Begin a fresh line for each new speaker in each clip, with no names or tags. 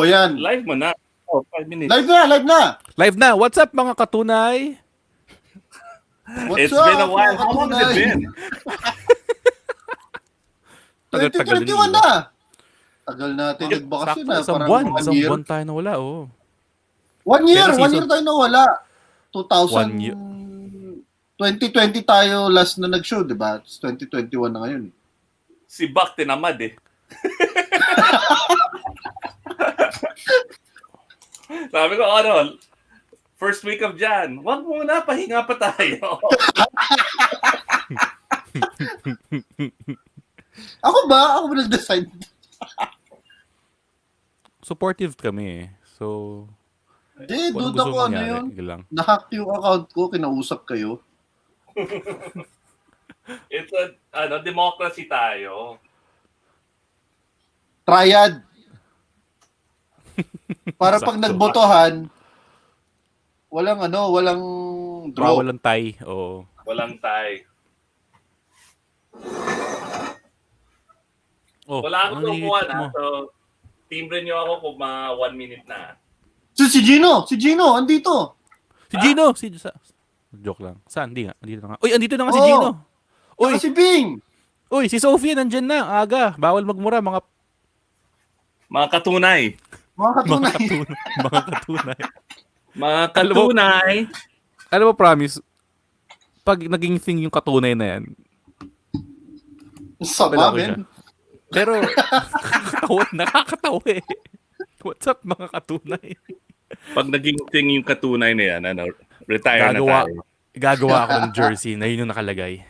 yan.
Live mo na. 5 minutes.
Live na.
Live na. What's up mga katunay?
What's
It's
up,
been a while.
mga
How long has it
katunay?
been?
Tagal-tagal
2021 na. Tagal natin nagbakasyon na.
Isang
Parang
buwan.
1
Isang
year.
buwan tayo nawala. Oh.
1 year.
Pero
1 year tayo nawala.
1 year.
2020 tayo last na nag-show, di ba? 2021 na ngayon.
Si Bak tinamad eh. Sabi ko, first week of Jan, wag muna, pahinga pa tayo.
Ako ba nag-decide?
Supportive kami eh. So,
Hindi,
kung
duda
gusto
ko
mangyari,
yun.
sige lang.
Nahack yung account ko, kinausap kayo.
It's a, democracy tayo.
Triad. Para pag nagbotohan, walang draw.
Walang tie. Oo.
Walang tie.
Oh,
Wala akong
anong
tupuan
iniisip mo?
So, timbre nyo ako kung mga 1 minute na.
Si Gino, andito.
Si Gino! Joke lang. Saan? Hindi nga. Andito na nga. Uy, andito na nga si
Oo.
Gino. Uy,
Si Bing.
uy, si Sophie nandyan na. Aga. Bawal magmura. Mga
Mga katunay.
Mga katunay.
mga katunay.
Mga katunay.
Alam mo, promise, pag naging thing yung katunay na yan,
Sama,
ko siya.
men.
Pero, nakakatawa eh. What's up, mga katunay?
Pag naging thing yung katunay na yan, retire na tayo.
Gagawa ako ng jersey na yun yung nakalagay.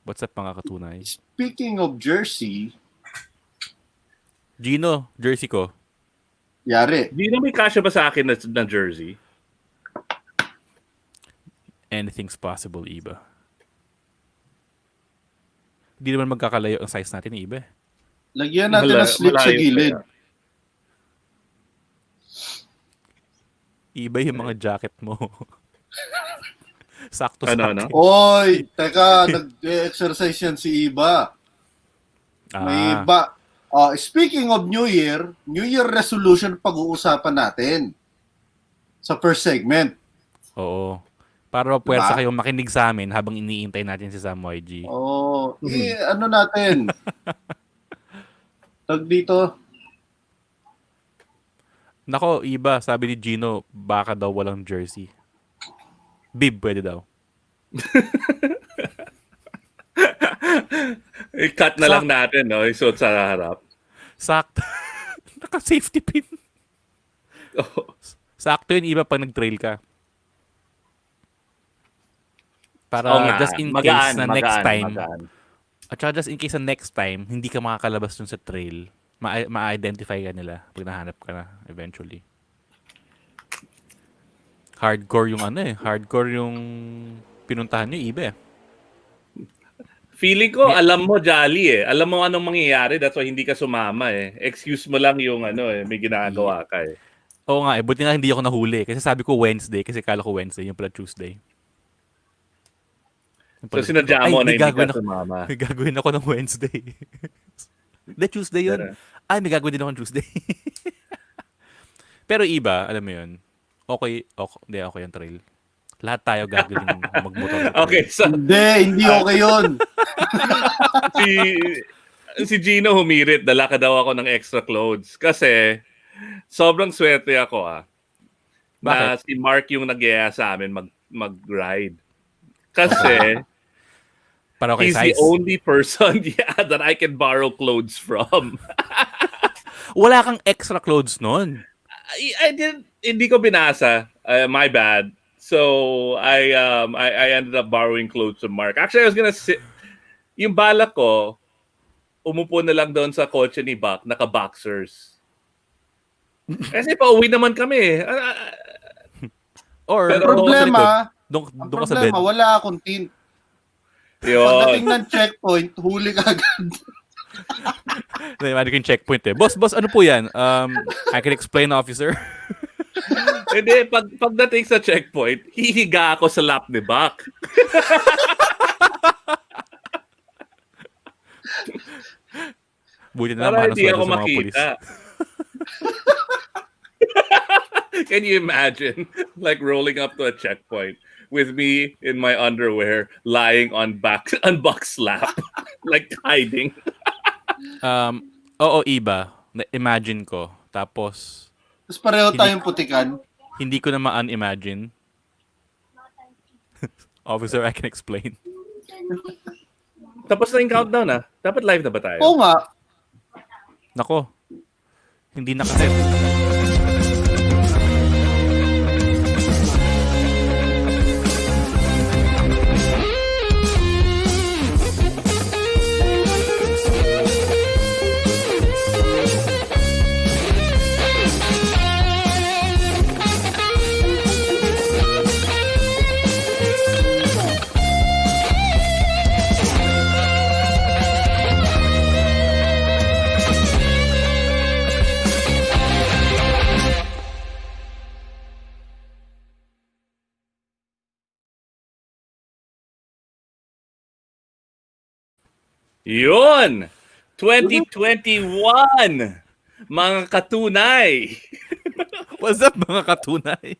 What's up, mga katunay?
Speaking of jersey,
Gino, jersey ko.
yari.
Di na may kasya ba sa akin na jersey?
Anything's possible, Iba. Hindi naman magkakalayo ang size natin, Iba.
Lagyan natin ng slip sa gilid.
Iba yung mga jacket mo. Sakto sa
Ano?
Oy, teka, nag-exercise yan si Iba. May iba. Speaking of New Year resolution pag-uusapan natin sa first segment.
Oo. Para mapuwersa
Diba?
kayong makinig sa amin habang iniintay natin si Sam YG.
Ano natin? Tag dito.
Nako, Iba, sabi ni Gino, baka daw walang jersey. Bib, pwede daw.
I-cut na lang natin, no? Isuot sa harap.
Sakto. Naka-safety pin.
Oh.
Sakto yun, Iba, pag nag-trail ka. Para just in case na next time. At saka just in case na next time, hindi ka makakalabas dun sa trail. Ma-identify ka nila pag nahanap ka na eventually. Hardcore yung pinuntahan nyo, Iba.
Feeling ko, alam mo, Jolly eh. Alam mo anong mangyayari, that's why hindi ka sumama eh. Excuse mo lang yung may ginagawa ka eh.
Oo nga, buti nga hindi ako nahuli. Kasi sabi ko Wednesday, kasi kala ko Wednesday, yung pala Tuesday.
So sinadya mo na hindi ka sumama.
May gagawin ako ng Wednesday. Hindi, Tuesday yun. May gagawin din ako ng Tuesday. Pero Iba, alam mo yun, okay yung trail. Lahat tayo gagawin magmotor.
Okay, so
Hindi okay yun.
si Gino humirit, dala ka daw ako ng extra clothes. Kasi sobrang swerte ako na si Mark yung nag-iaya sa amin mag-ride. Kasi
para
he's
size.
the only person that I can borrow clothes from.
Wala kang extra clothes nun.
Hindi ko binasa. My bad. So I ended up borrowing clothes from Mark. Actually, I was gonna say, yung balak ko, umupo na lang doon sa kotse ni Bak, naka-boxers. Kasi pauwi naman kami.
Or
Problema, wala akong tint. Pagdating ng checkpoint, huli ka agad.
Imagine ko yung checkpoint eh. Boss, ano po yan? I can explain, officer.
Hindi, pagdating sa checkpoint, hihiga ako sa lap ni Bak.
Buti na lang
Para
mahal ang
hindi
sweldo
ako
sa mga pulis.
makita. Can you imagine like rolling up to a checkpoint with me in my underwear lying on box lap like hiding?
Oo, iba. Imagine ko. Tapos
Tapos pareho tayong putikan.
hindi ko na ma-unimagine. Officer, I can explain.
Tapos na yung countdown Dapat live na ba tayo?
Oo nga.
Nako. Hindi nakaset.
Yun! 2021! Mga katunay!
What's up, mga katunay?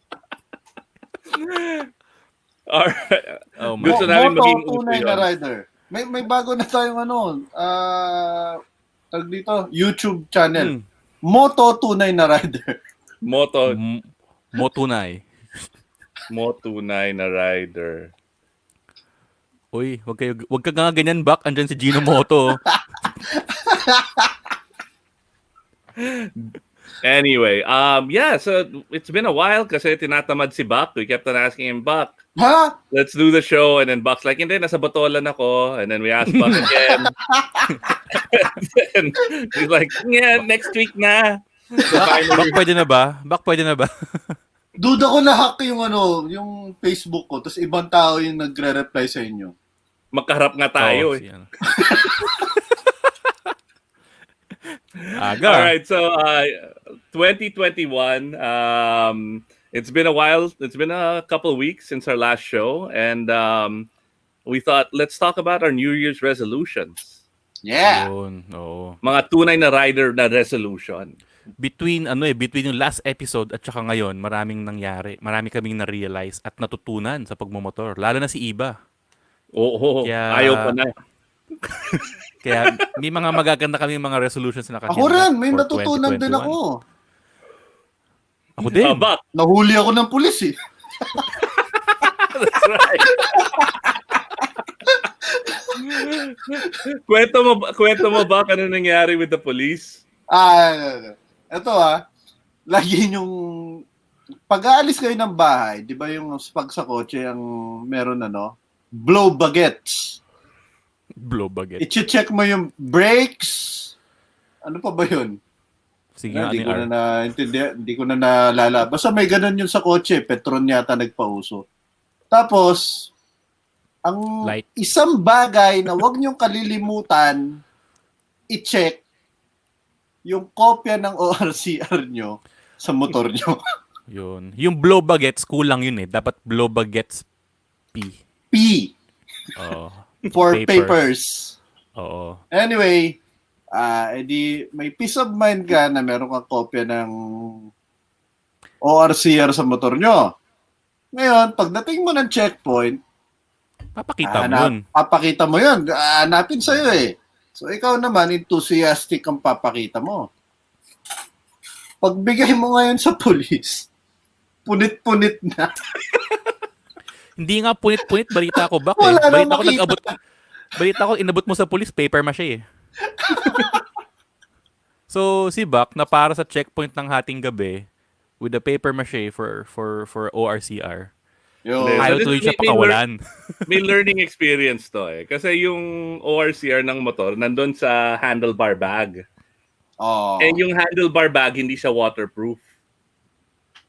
Alright.
Oh my.
Gusto namin maging
Tunay na Rider. May bago na tayong tag dito, YouTube channel. Moto Tunay na Rider.
Motunay.
Tunay na Rider.
Uy, wag ka nga ganyan, Bak. Andyan si Gino Moto.
Anyway, yeah, so it's been a while kasi tinatamad si Buck. We kept on asking him, Buck,
Ha?
let's do the show. And then Buck's like, hindi, nasa Botolan ako. And then we asked Buck again. And he's like, yeah, next week na. So
Bak, pwede na ba?
Duda ko na-hack yung Facebook ko, tapos ibang tao yung nagre-reply sa inyo.
Magkaharap nga tayo eh.
Aga.
All right, so 2021. It's been a while. It's been a couple of weeks since our last show, and we thought let's talk about our New Year's resolutions.
Yeah.
Yun, oo.
Mga tunay na rider na resolution.
Between yung last episode at saka ngayon, maraming nangyari. Marami kaming na-realize at natutunan sa pagmumotor. Lalo na si Iba.
Oo, ayaw pa na.
Kaya may mga magaganda kaming mga resolutions na kanya.
Ako rin, may natutunan din ako.
Ako din.
Buck.
Nahuli ako ng pulis eh.
That's right. kwento mo ba ano nangyari with the police?
Ito lagi yung pag-aalis kayo ng bahay, di ba yung pag sa kotse ang meron blow baguettes.
Blow baguette.
I-check mo yung brakes. Ano pa ba yun?
Sige,
hindi ko na naintindihan, hindi ko na naalala. Basta may ganun yun sa kotse, Petron yata nagpauso. Tapos, ang isang bagay na wag niyong kalilimutan, i-check yung kopya ng ORCR nyo sa motor nyo.
Yun. Yung blow baguettes, kulang yun eh. Dapat blow baguettes P.
Oh.
For papers.
Oo.
Anyway, edi may peace of mind ka na meron kang kopya ng ORCR sa motor nyo. Ngayon, pagdating mo ng checkpoint, papakita mo yun. Hanapin sa'yo eh. So, ikaw naman, enthusiastic ang papakita mo. Pagbigay mo ngayon sa police, punit-punit na.
Hindi nga punit-punit, balita ko ba? Balita ko, inabot mo sa police, paper mache eh. So, si Buck, na para sa checkpoint ng hating gabi, with the paper mache for ORCR. Ayaw tuloy siya pakawalan.
May learning experience to eh. Kasi yung ORCR ng motor, nandun sa handlebar bag.
Oh.
And yung handlebar bag, hindi siya waterproof.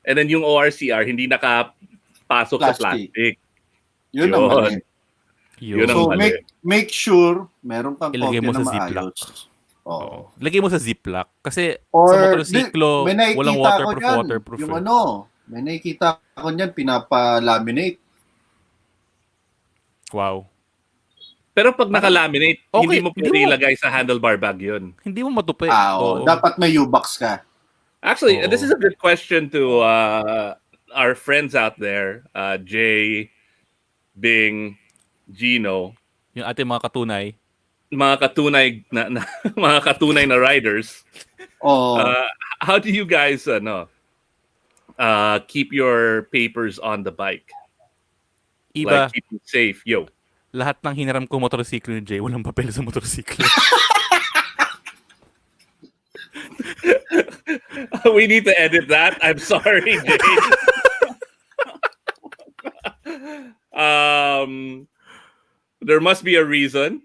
And then yung ORCR, hindi nakapasok sa plastic.
Yun ang mali.
Yun
so,
ang mali.
make sure meron kang
ilagay
kopya
mo
na
sa Ziploc.
Oo.
Lagay mo sa Ziploc. Kasi
or,
sa motorsiklo, walang waterproof.
Yung may nakikita ko niyan, pinapa-laminate.
Wow.
Pero pag nakalaminate,
Okay,
hindi mo
hindi
pwede
mo-
ilagay sa handlebar bag yun.
Hindi mo matupi. Oo.
Dapat may U-box ka.
Actually,
Oo.
this is a good question to our friends out there, Jay, Bing, Gino,
Yung ating mga katunay.
mga katunay na mga katunay na riders.
Oo.
How do you guys keep your papers on the bike?
Iba,
Like keep it safe, yo.
lahat ng hiniram ko motorsiklo ni Jay, walang papel sa motorsiklo.
We need to edit that. I'm sorry, Jay. There must be a reason.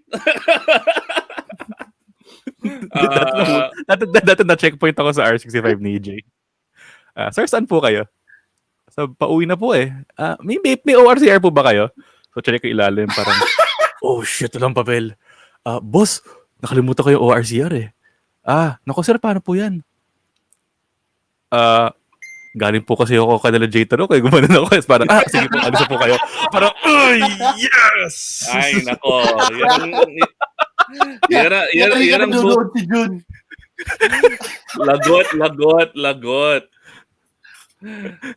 Dati na checkpoint ako sa R65 ni Jay. Sir, saan po kayo? So, pauwi na po eh. May ORCR po ba kayo? So, check ko ilalim. Parang, oh shit, walang papel. Boss, nakalimutan ko yung ORCR eh. Naku sir, paano po yan? Galing po kasi ako kanila J-Taro, kaya gumanon ako. Parang, sige po, alis na po kayo. Parang, yes!
Ay, nako. Yan ang
nanonood si Jun.
Lagot.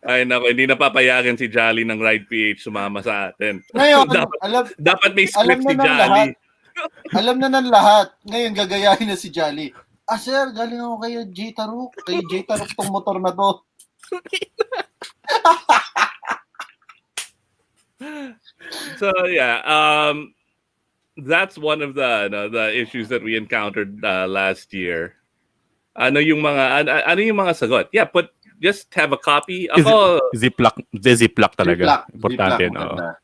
Ay, nako. Hindi napapayagan si Jolly ng Ride PH sumama sa atin.
Ngayon,
dapat may
alam
script
na
si
ng
Jolly.
lahat. Alam na ng lahat. Ngayon, gagayahin na si Jolly. Sir, galing ako kay J-Taro. Kay J-Taro tong motor na to.
So yeah, that's one of the issues that we encountered last year. Ano yung mga sagot? Yeah, just have a copy. Ako,
Ziploc talaga. Importante.
Ziploc, maganda.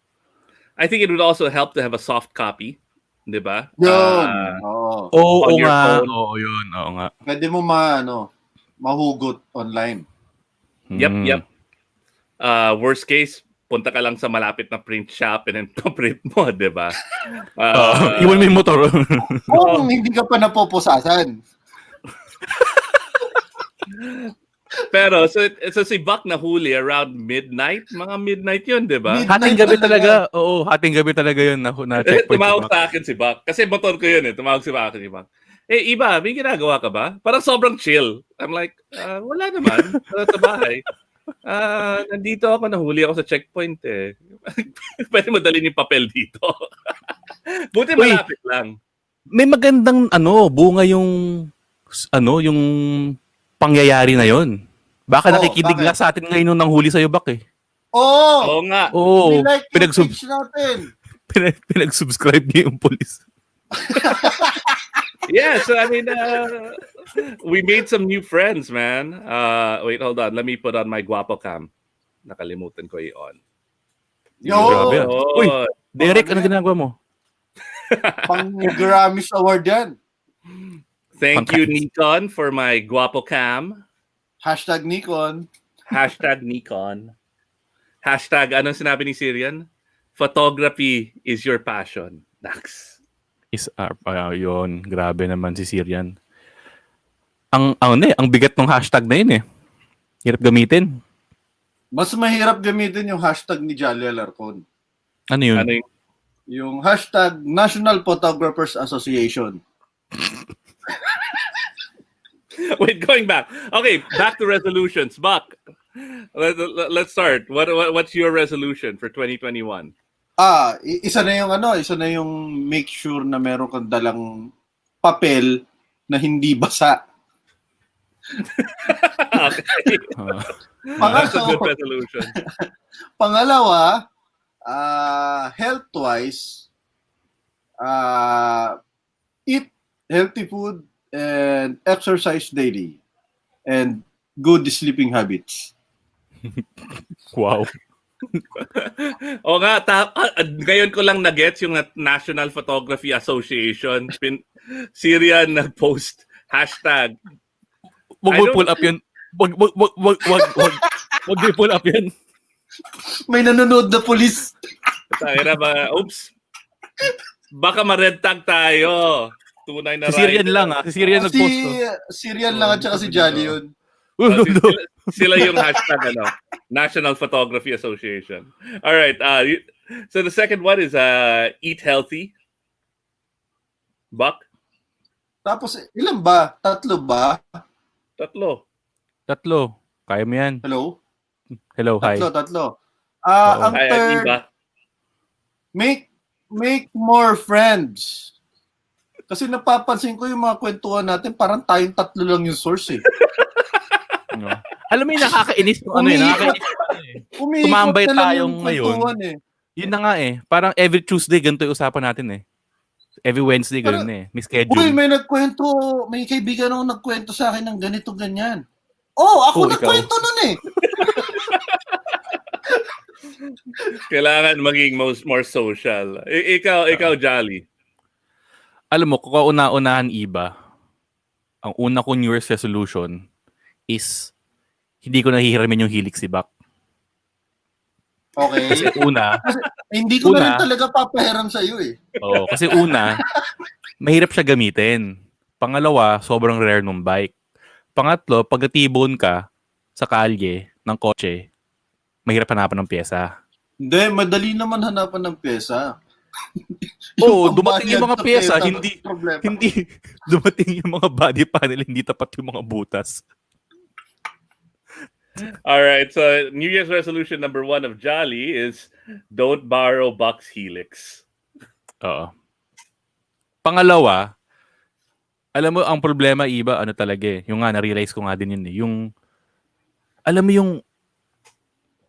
I think it would also help to have a soft copy, 'di ba?
Yun.
Oo
on your
nga.
phone.
Oo, yun. Oo nga.
Pwede mo mahugot online.
Yep. Worst case, punta ka lang sa malapit na print shop and then print mo, 'di ba?
Iwan mo yung motor.
Kung hindi ka pa napoposasan.
Pero so si Buck na huli around midnight, mga midnight 'yun, 'di ba?
Hating gabi talaga. Oo, hating gabi talaga yun na checkpoint.
Tumawag sa akin si Buck. Kasi motor ko yun eh. Tumawag sa akin si Buck. Iba, may ginagawa ka ba? Parang sobrang chill. I'm like, wala naman. Sa bahay. Nandito ako, nahuli ako sa checkpoint eh. Pwede mo dalhin yung papel dito. Buti malapit lang.
May magandang bunga yung pangyayari na yon. Baka nakikinig lang sa atin ngayon nung nanghuli sa'yo, Bak eh.
Oo nga.
Oo.
Like yung page natin.
Pinag-subscribe niya yung police.
Yeah, so I mean, we made some new friends, man. Wait, hold on. Let me put on my guapo cam. Nakalimutan ko i-on.
Grabe. Uy, Derek, ano ginagawa mo?
Pang-Grammys Award yan.
Thank you, Nikon, for my guapo cam.
#Nikon.
#Nikon. Anong sinabi ni Syrian? Photography is your passion. Dax.
Yun, grabe naman si Syrian. Ang bigat ng hashtag na yun eh. Hirap gamitin.
Mas mahirap gamitin yung hashtag ni Jolly Alarcon.
Ano yun?
Yung hashtag National Photographers Association.
Wait, going back. Okay, back to resolutions. Buck, let's start. What's your resolution for 2021?
Isa na yung make sure na meron kang dalang papel na hindi basa.
Okay. That's a good resolution.
Pangalawa, health-wise, eat healthy food and exercise daily and good sleeping habits.
Wow.
O nga, ngayon ko lang na-gets yung National Photography Association. Syrian nag-post hashtag.
Wag mo pull up yun. Wag mo pull up yun.
May nanonood na police.
Oops. Baka ma-red tag tayo. Tunay na
Si Syrian
rider.
lang Si Syrian nag-post.
Syrian lang at saka si Jolly yun.
Sila yung hashtag National Photography Association. All right. So the second one is eat healthy. Buck?
Tapos, ilan ba? 3 ba?
3.
Kaya mo yan.
Hello?
Hello, hi.
3.
Oo.
Ang
Ay,
third,
iba.
make more friends. Kasi napapansin ko yung mga kwentuhan natin, parang tayong 3 lang yung source eh.
No. Alam mo yung nakakainis yung ano eh. Nakakainis yung ano eh.
Umiikot
Tumambay
na lang
tayong
yung
ngayon.
kwentuhan eh.
Yun na nga eh. Parang every Tuesday, ganito yung usapan natin eh. Every Wednesday, ganun
Parang,
eh. May
Uy,
schedule.
may kaibigan ako nagkwento sa akin ng ganito, ganyan. Oh, ako
Oh, ikaw.
nagkwento nun eh.
Kailangan maging more social. Ikaw, Jolly.
Alam mo, kung kauna-unahan iba, ang una ko New Year's resolution is hindi ko nahihiramin yung hilik si Bak.
Okay.
Kasi una,
Hindi ko na rin
Una.
talaga papahiram sa iyo eh.
kasi una, mahirap siya gamitin. Pangalawa, sobrang rare nung bike. Pangatlo, pag natibon ka sa kalye ng kotse, mahirap hanapan ng pyesa.
Hindi, madali naman hanapan ng pyesa.
Oo,
Yung
dumating yung mga
pambayad sa
pyesa,
pyesa,
hindi
problema.
hindi dumating yung mga body panel, hindi tapat yung mga butas.
All right, so New Year's resolution number 1 of Jolly is don't borrow Buck's Helix.
Oo. Pangalawa, alam mo, ang problema, iba, ano talaga eh. Yung nga, na-realize ko nga din yun eh. Yung, alam mo yung,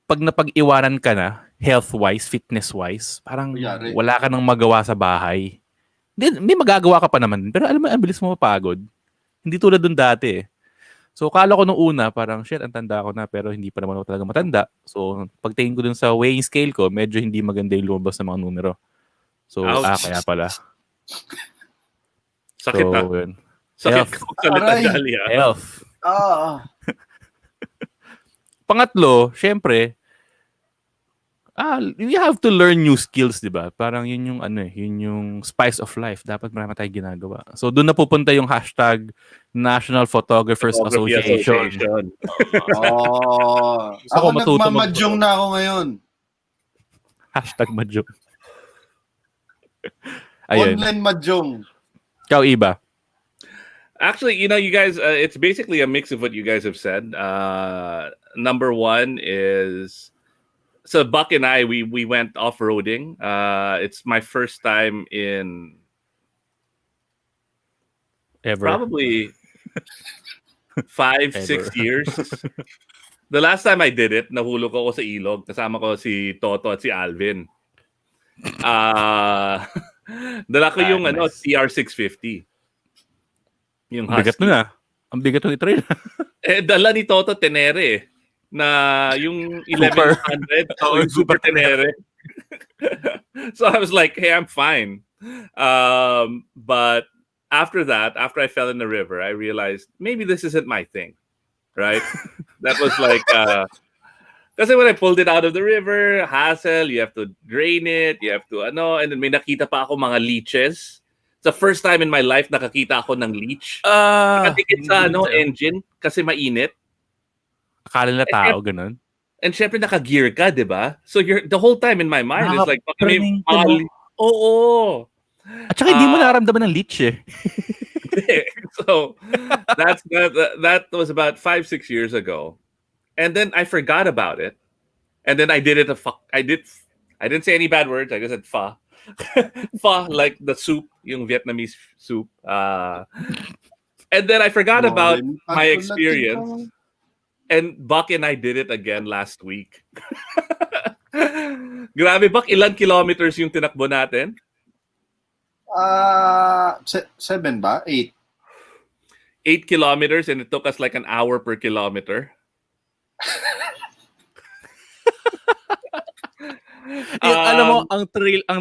pag napag-iwanan ka na, health-wise, fitness-wise, parang
Kuyari.
wala ka nang magawa sa bahay. May magagawa ka pa naman. Pero alam mo, ang bilis mo mapagod. Hindi tulad dun dati eh. So, kala ko nung una, parang, shit, ang tanda ko na, pero hindi pa naman ako talaga matanda. So, pagtingin ko dun sa weighing scale ko, medyo hindi maganda yung lumabas ng mga numero. So,
Ouch.
kaya pala.
Sakit
So,
na.
yun.
Sakit
Health.
ko salita,
Aray.
Jolly.
Health. Pangatlo, syempre, you have to learn new skills, di ba? Parang yun yung yun yung spice of life. Dapat marami tayong ginagawa. So doon na pupunta yung hashtag National Photographers
Photography
Association. Gusto ko
Ako
matuto
nagmamadyong na ako ngayon.
Hashtag madyong. Ayun.
Online madyong.
Ikaw, Iba.
Actually, you guys, it's basically a mix of what you guys have said. Number 1 is, so Buck and I, we went off-roading. It's my first time in
Ever.
probably 5-6 years. The last time I did it, nahulog ako sa ilog. Kasama ko si Toto at si Alvin. Dala ko yung
nice.
TR650. Yung
Ang bigat
Husky.
nun ah. Ang bigat nun i-trail.
Dala ni Toto Tenere na yung 1100. So yung Super Tenere. So I was like, hey, I'm fine. But after that, after I fell in the river, I realized maybe this isn't my thing. Right? That was like, kasi when I pulled it out of the river, hassle, you have to drain it, you have to, and then may nakita pa ako mga leeches. It's the first time in my life nakakita ako ng leech. Nakatikit sa engine kasi mainit.
Akala na tao, ganun.
And syempre naka-gear ka, di ba? So the whole time in my mind is like,
Nakaka-praning ka, no?
Oo.
At saka hindi mo naramdaman ng leech eh.
So that was about 5-6 years ago. And then I forgot about it. And then I did it I didn't say any bad words. I just said pho. Pho, like the soup, yung Vietnamese soup. And then I forgot about my experience. And Buck and I did it again last week. Grabe, Buck, ilan kilometers yung tinakbo natin?
7 ba? 8.
8 kilometers, and it took us like an hour per kilometer.
Alam mo, ang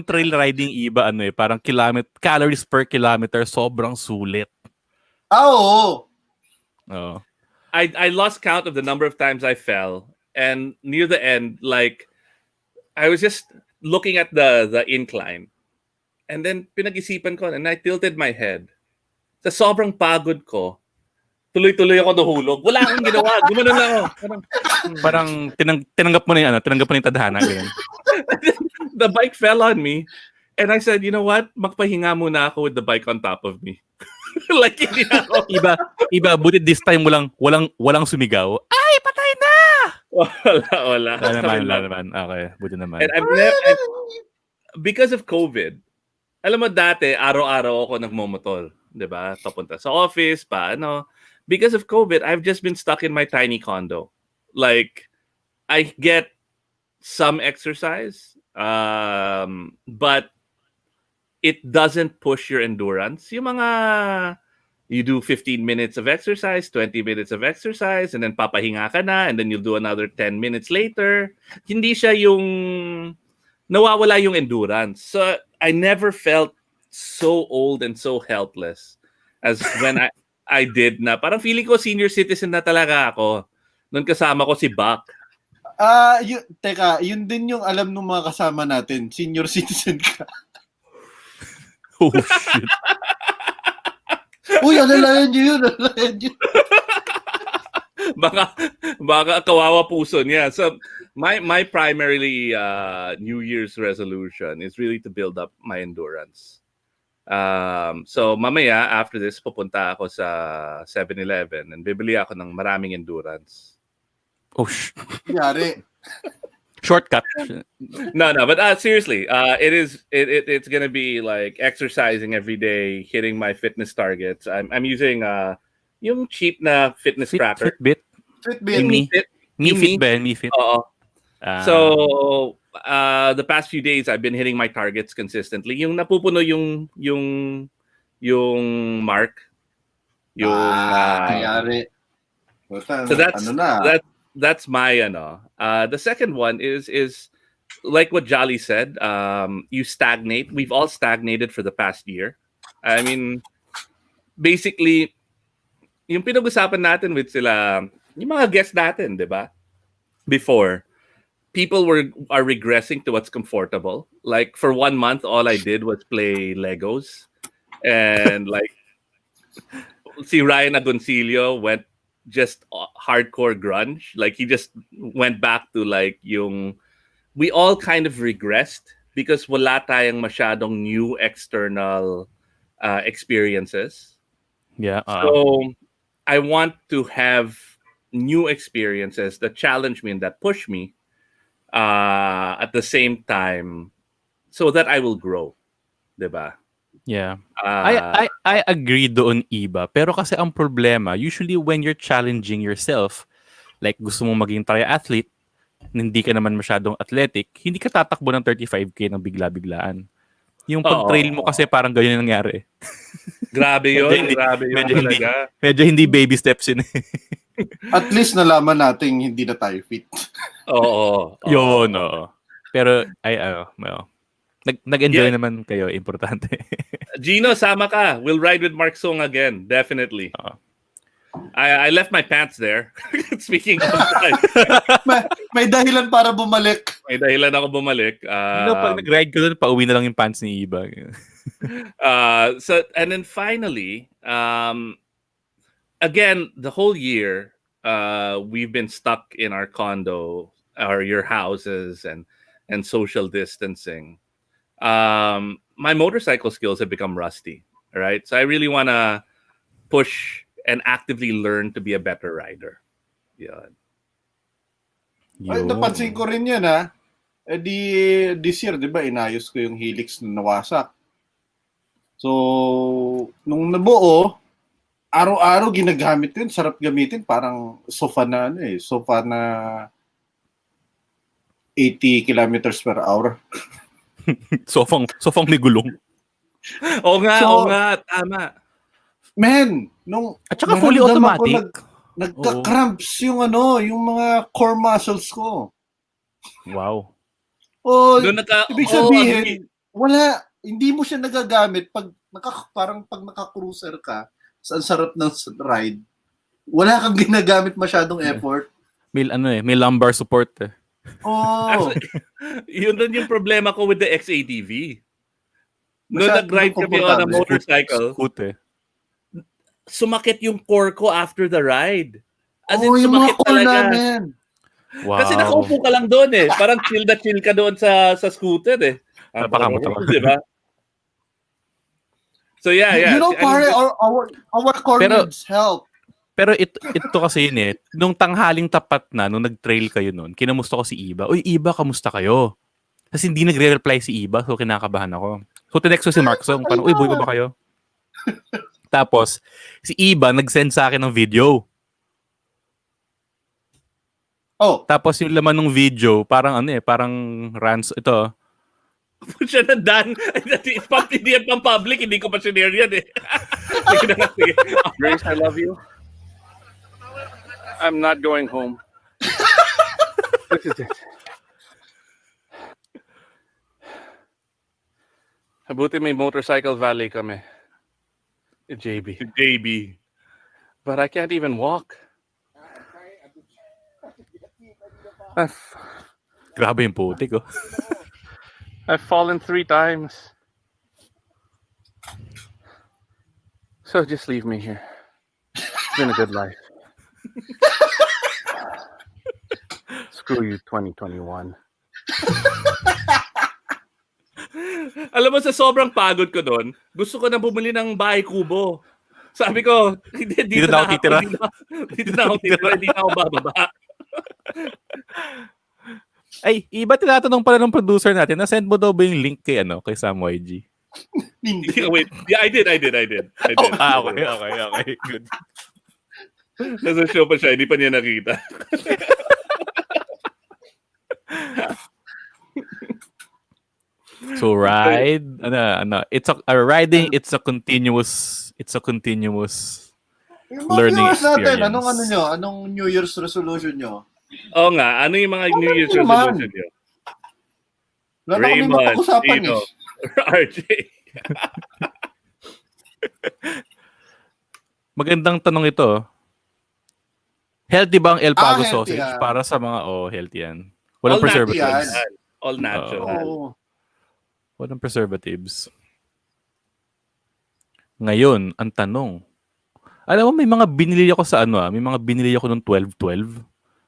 trail riding, Iba, parang calories per kilometer, sobrang sulit.
Oo.
Oo.
I lost count of the number of times I fell, and near the end, like I was just looking at the incline, and then pinag-isipan ko, and I tilted my head. Sa sobrang pagod ko, tuloy-tuloy ako nahulog. Wala akong ginawa. Gumanon lang ako.
Parang tinanggap mo na yung tadhana. Ganyan.
The bike fell on me, And I said, you know what? Magpahinga muna ako with the bike on top of me. Like, hindi na ako.
Iba, buti this time walang sumigaw. Ay, patay na!
Wala.
Wala naman. Okay, buti naman.
And because of COVID, alam mo dati, araw-araw ako nagmomotor. 'Di ba? Papunta sa office, Because of COVID, I've just been stuck in my tiny condo. Like, I get some exercise, but it doesn't push your endurance. Yung mga, you do 15 minutes of exercise, 20 minutes of exercise, and then papahinga ka na, and then you'll do another 10 minutes later. Hindi siya yung, nawawala yung endurance. So, I never felt so old and so helpless as when I did na. Parang feeling ko senior citizen na talaga ako. Nung kasama ko si Buck.
Yun din yung alam ng mga kasama natin. Senior citizen ka.
Oh, shit.
Uy, alalayan nyo yun.
Baka kawawa puso niya. So, my primarily New Year's resolution is really to build up my endurance. So, mamaya, after this, pupunta ako sa 7-Eleven and bibili ako ng maraming endurance.
Oh, shit.
Yari.
Shortcut.
No, but seriously, it's gonna be like exercising every day, hitting my fitness targets. I'm using yung cheap na fitness tracker.
Fitbit. Mi Fit.
Oo. So the past few days, I've been hitting my targets consistently. Yung napupuno yung mark.
Yari.
So that's my the second one is like what Jolly said, you stagnate. We've all stagnated for the past year. I mean, basically yung pinag-usapan natin with sila, yung mga guests natin, 'di ba? Before, people are regressing to what's comfortable. Like for 1 month all I did was play Legos, and like si Ryan Agoncillo went just hardcore grunge. Like he just went back to like we all kind of regressed because wala tayong masyadong new external experiences.
Yeah.
So I want to have new experiences that challenge me and that push me at the same time so that I will grow. Diba?
Yeah. I agree doon, Iba. Pero kasi ang problema, usually when you're challenging yourself, like gusto mong maging triathlete, hindi ka naman masyadong athletic, hindi ka tatakbo ng 35K ng bigla-biglaan. Yung pag-trail mo kasi parang ganyan nangyari.
Grabe yun.
Medyo hindi baby steps yun.
At least nalaman natin hindi na tayo fit.
Oo.
Yun, oo. Pero, nag-enjoy naman kayo. Importante.
Gino, sama ka. We'll ride with Mark Song again. Definitely. I left my pants there. Speaking of
may dahilan para bumalik.
May dahilan ako bumalik.
Pag nag-ride ko doon, pauwi na lang yung pants ni Iba.
So, and then finally, again, the whole year, we've been stuck in our condo or your houses and social distancing. My motorcycle skills have become rusty. Right? So I really want to push and actively learn to be a better rider. Yan.
Ay, napansin ko rin yan, ha? This year, di ba, inayos ko yung helix na nawasak. So, nung nabuo, araw-araw ginagamit yun. Sarap gamitin. Parang sofa na 80 kilometers per hour.
Sofang may gulong.
Oo nga, tama.
Man,
at saka fully automatic.
Nagka-cramps yung mga core muscles ko.
Wow.
Ibig sabihin, hindi mo siya nagagamit pag naka-cruiser ka, sa sarap ng ride, wala kang ginagamit masyadong effort.
May lumbar support eh.
Actually, yun din yung problema ko with the XATV. Noong nag-ride kami on a motorcycle, sumakit yung core ko after the ride. As in,
yung mga
sumakit
core
talaga.
namin.
Wow.
Kasi nakaupo ka lang doon eh. Parang chill ka doon sa scooter eh.
Napakamot ako.
Di ba? So yeah.
You know, pare, our core
Pero-
needs help.
Pero ito kasi yun eh. Nung tanghaling tapat na, nung nag-trail kayo nun, kinamusta ko si Iba. Uy, Iba, kamusta kayo? Kasi hindi nagre-reply si Iba, so kinakabahan ako. So, tinext ko si Mark Song, parang, uy, buhay pa ba kayo? Tapos, si Iba nag-send sa akin ng video.
Oh,
Tapos
Tapos yung laman ng video, parang parang rants, ito.
siya na Dan. Hindi yan pang public, hindi ko pa sinare yan eh. Sige na nga, sige.
Grace, I love you. I'm not going home. This is it. Mabuti may motorcycle valet kami. JB.
JB.
But I can't even walk.
Grabe yung putik, oh.
I've fallen 3 times. So just leave me here. It's been a good life. Screw you, 2021.
Alam mo, sa sobrang pagod ko doon, gusto ko na bumili ng bahay kubo. Sabi ko, dito
na ako titira.
Dito na ako titira, hindi na ako bababa.
Ay, Iba, tinatanong pala ng producer natin, na-send mo daw ba yung link kay Sam YG?
hindi.
Wait, yeah, I did.
Okay. Good.
Nasa show pa siya, hindi pa niya nakita.
So ride, riding, it's a continuous
Yung mga
learning
viewers natin,
experience.
anong New Year's resolution nyo?
Oo nga, ano yung mga New Year's
naman?
resolution niyo?
Wala na kami
Raymond,
mapag-usapan
Tino,
eh.
RJ.
Magandang tanong ito. Healthy ba ang El Pago
healthy
sausage
yan.
para sa mga healthy yan? Walang
All natural.
preservatives.
All natural.
Oo.
Walang preservatives. Ngayon, ang tanong. Alam mo, may mga binili ako sa may mga binili ako ng 12-12.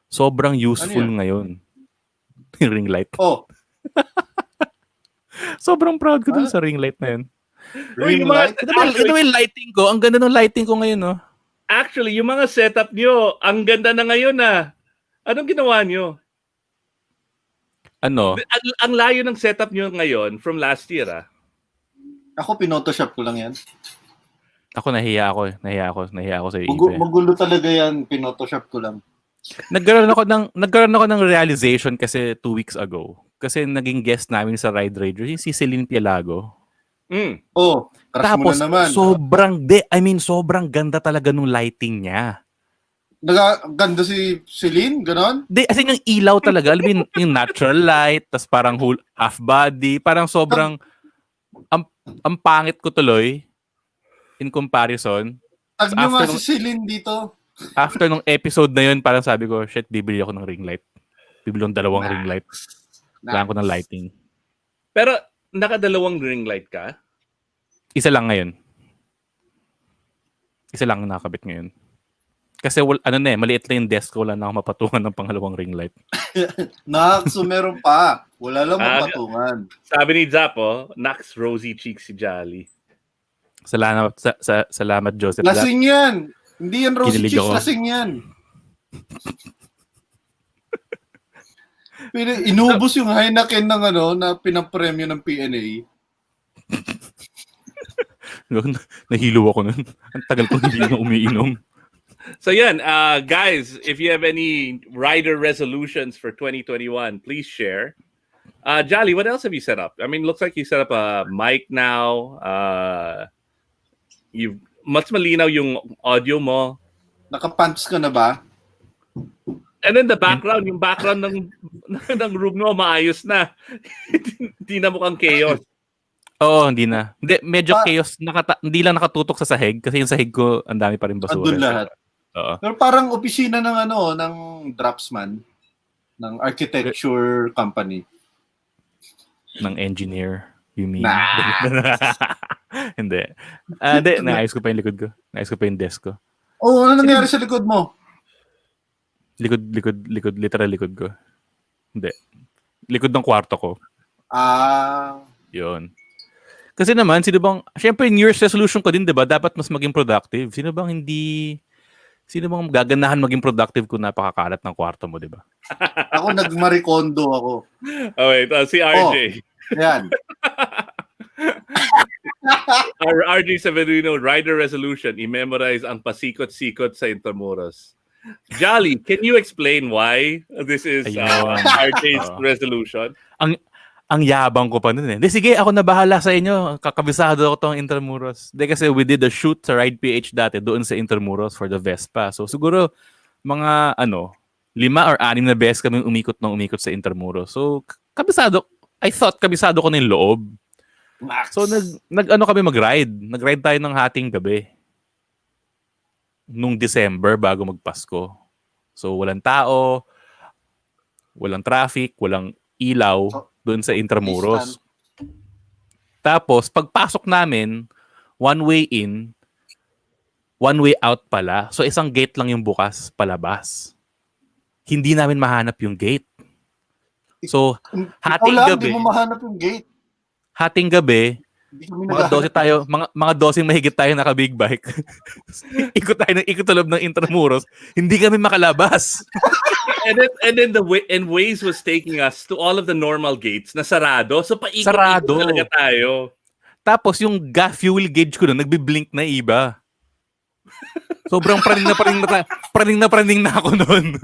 Sobrang useful
Ano
ngayon. Yung ring light.
Oh,
Sobrang proud ko dun sa ring light na yun.
Uy,
ring
yung mga-
light?
Ito yung lighting ko. Ang ganda ng lighting ko ngayon, no?
Actually, yung mga setup nyo, ang ganda na ngayon ah. Anong ginawa nyo?
Ano?
Ang layo ng setup nyo ngayon from last year ah.
Ako pinotoshop ko lang yan.
Ako nahiya ako. Nahiya ako sa iyo.
Magulo talaga yan, pinotoshop ko lang.
Nagkaroon ako ng realization kasi 2 weeks ago. Kasi naging guest namin sa Ride Radio, yung si Celine Pialago.
Mm.
Oh, crush mo
Tapos,
na naman.
sobrang ganda talaga nung lighting niya.
Ganda si Celine, ganon?
As in, yung ilaw talaga, alam mo yung natural light, tas parang half body, parang sobrang, ang pangit ko tuloy, in comparison.
Tag nyo nga
after
si Celine dito.
After nung episode na yun, parang sabi ko, shit, bibili ako ng ring light. Bibili ng 2 ring light. Kailangan ko ng lighting.
Pero nakadalawang ring light ka?
Isa lang ngayon. Isa lang nakakabit ngayon. Kasi maliit lang yung desk ko, wala na ako mapatungan ng pangalawang ring light.
So meron pa. Wala lang mapatungan.
Sabi ni Zapo, Nax Rosy Cheeks si Jolly.
Salamat, Joseph.
Lasing yan. Hindi yan rosy
Kinilig
cheeks,
ako.
lasing yan. Pero inubos yung Heineken ng na pinapremyo ng PNA.
Nahilo ako nun. Ang tagal ko hindi na umiinom.
So yan, guys, if you have any rider resolutions for 2021, please share. Jolly, what else have you set up? I mean, looks like you set up a mic now. Mas malinaw yung audio mo.
Nakapants ka na ba?
And then the background, yung background ng room mo, maayos na. Hindi na mukhang chaos.
Oo, hindi na. Hindi, medyo chaos. Hindi lang nakatutok sa sahig kasi yung sahig ko, ang dami pa rin basura.
Andun lahat.
Oo.
Pero parang opisina ng ng draftsman, ng architecture company.
Ng engineer, you mean?
Nah.
Hindi. Hindi, naayos ko pa yung likod ko. Naayos ko pa yung desk ko.
Oh, ano nangyari sa likod mo?
Literal likod ko. Hindi. Likod ng kwarto ko. Yun. Kasi naman, syempre New Year's resolution ko din, di ba? Dapat mas maging productive. Sino bang gaganahan maging productive kung napakakalat ng kwarto mo, di ba?
Ako nagmarikondo ako.
Oh, wait. Si RJ.
Yan.
RJ Severino, rider resolution, i-memorize ang pasikot-sikot sa Intramuros. Jolly, can you explain why this is RJ's resolution?
Ang yabang ko pa nun eh. Sige, ako na bahala sa inyo. Kakabisado ako tong Intramuros. Kasi we did a shoot sa Ride PH dati doon sa Intramuros for the Vespa. So siguro mga 5 or 6 na beses kami umikot sa Intramuros. So I thought kabisado ko na yung loob.
Max.
So nag-ano kami mag-ride. Nag-ride tayo ng hating gabi. Nung December bago magpasko. So walang tao, walang traffic, walang ilaw doon sa Intramuros. Tapos, pagpasok namin, one way in, one way out pala. So, isang gate lang yung bukas, palabas. Hindi namin mahanap yung gate. So, hating gabi.
Hindi mo mahanap yung gate.
Hating gabi, mga 12 tayo, mga 12 mahigit tayo naka-big bike. Ikot tayo ng ikot ng Intramuros. Hindi kami makalabas.
And then Waze was taking us to all of the normal gates na sarado. So paikot-ikot talaga tayo.
Tapos yung fuel gauge ko doon, nagbi-blink na iba. Sobrang praning na ako noon.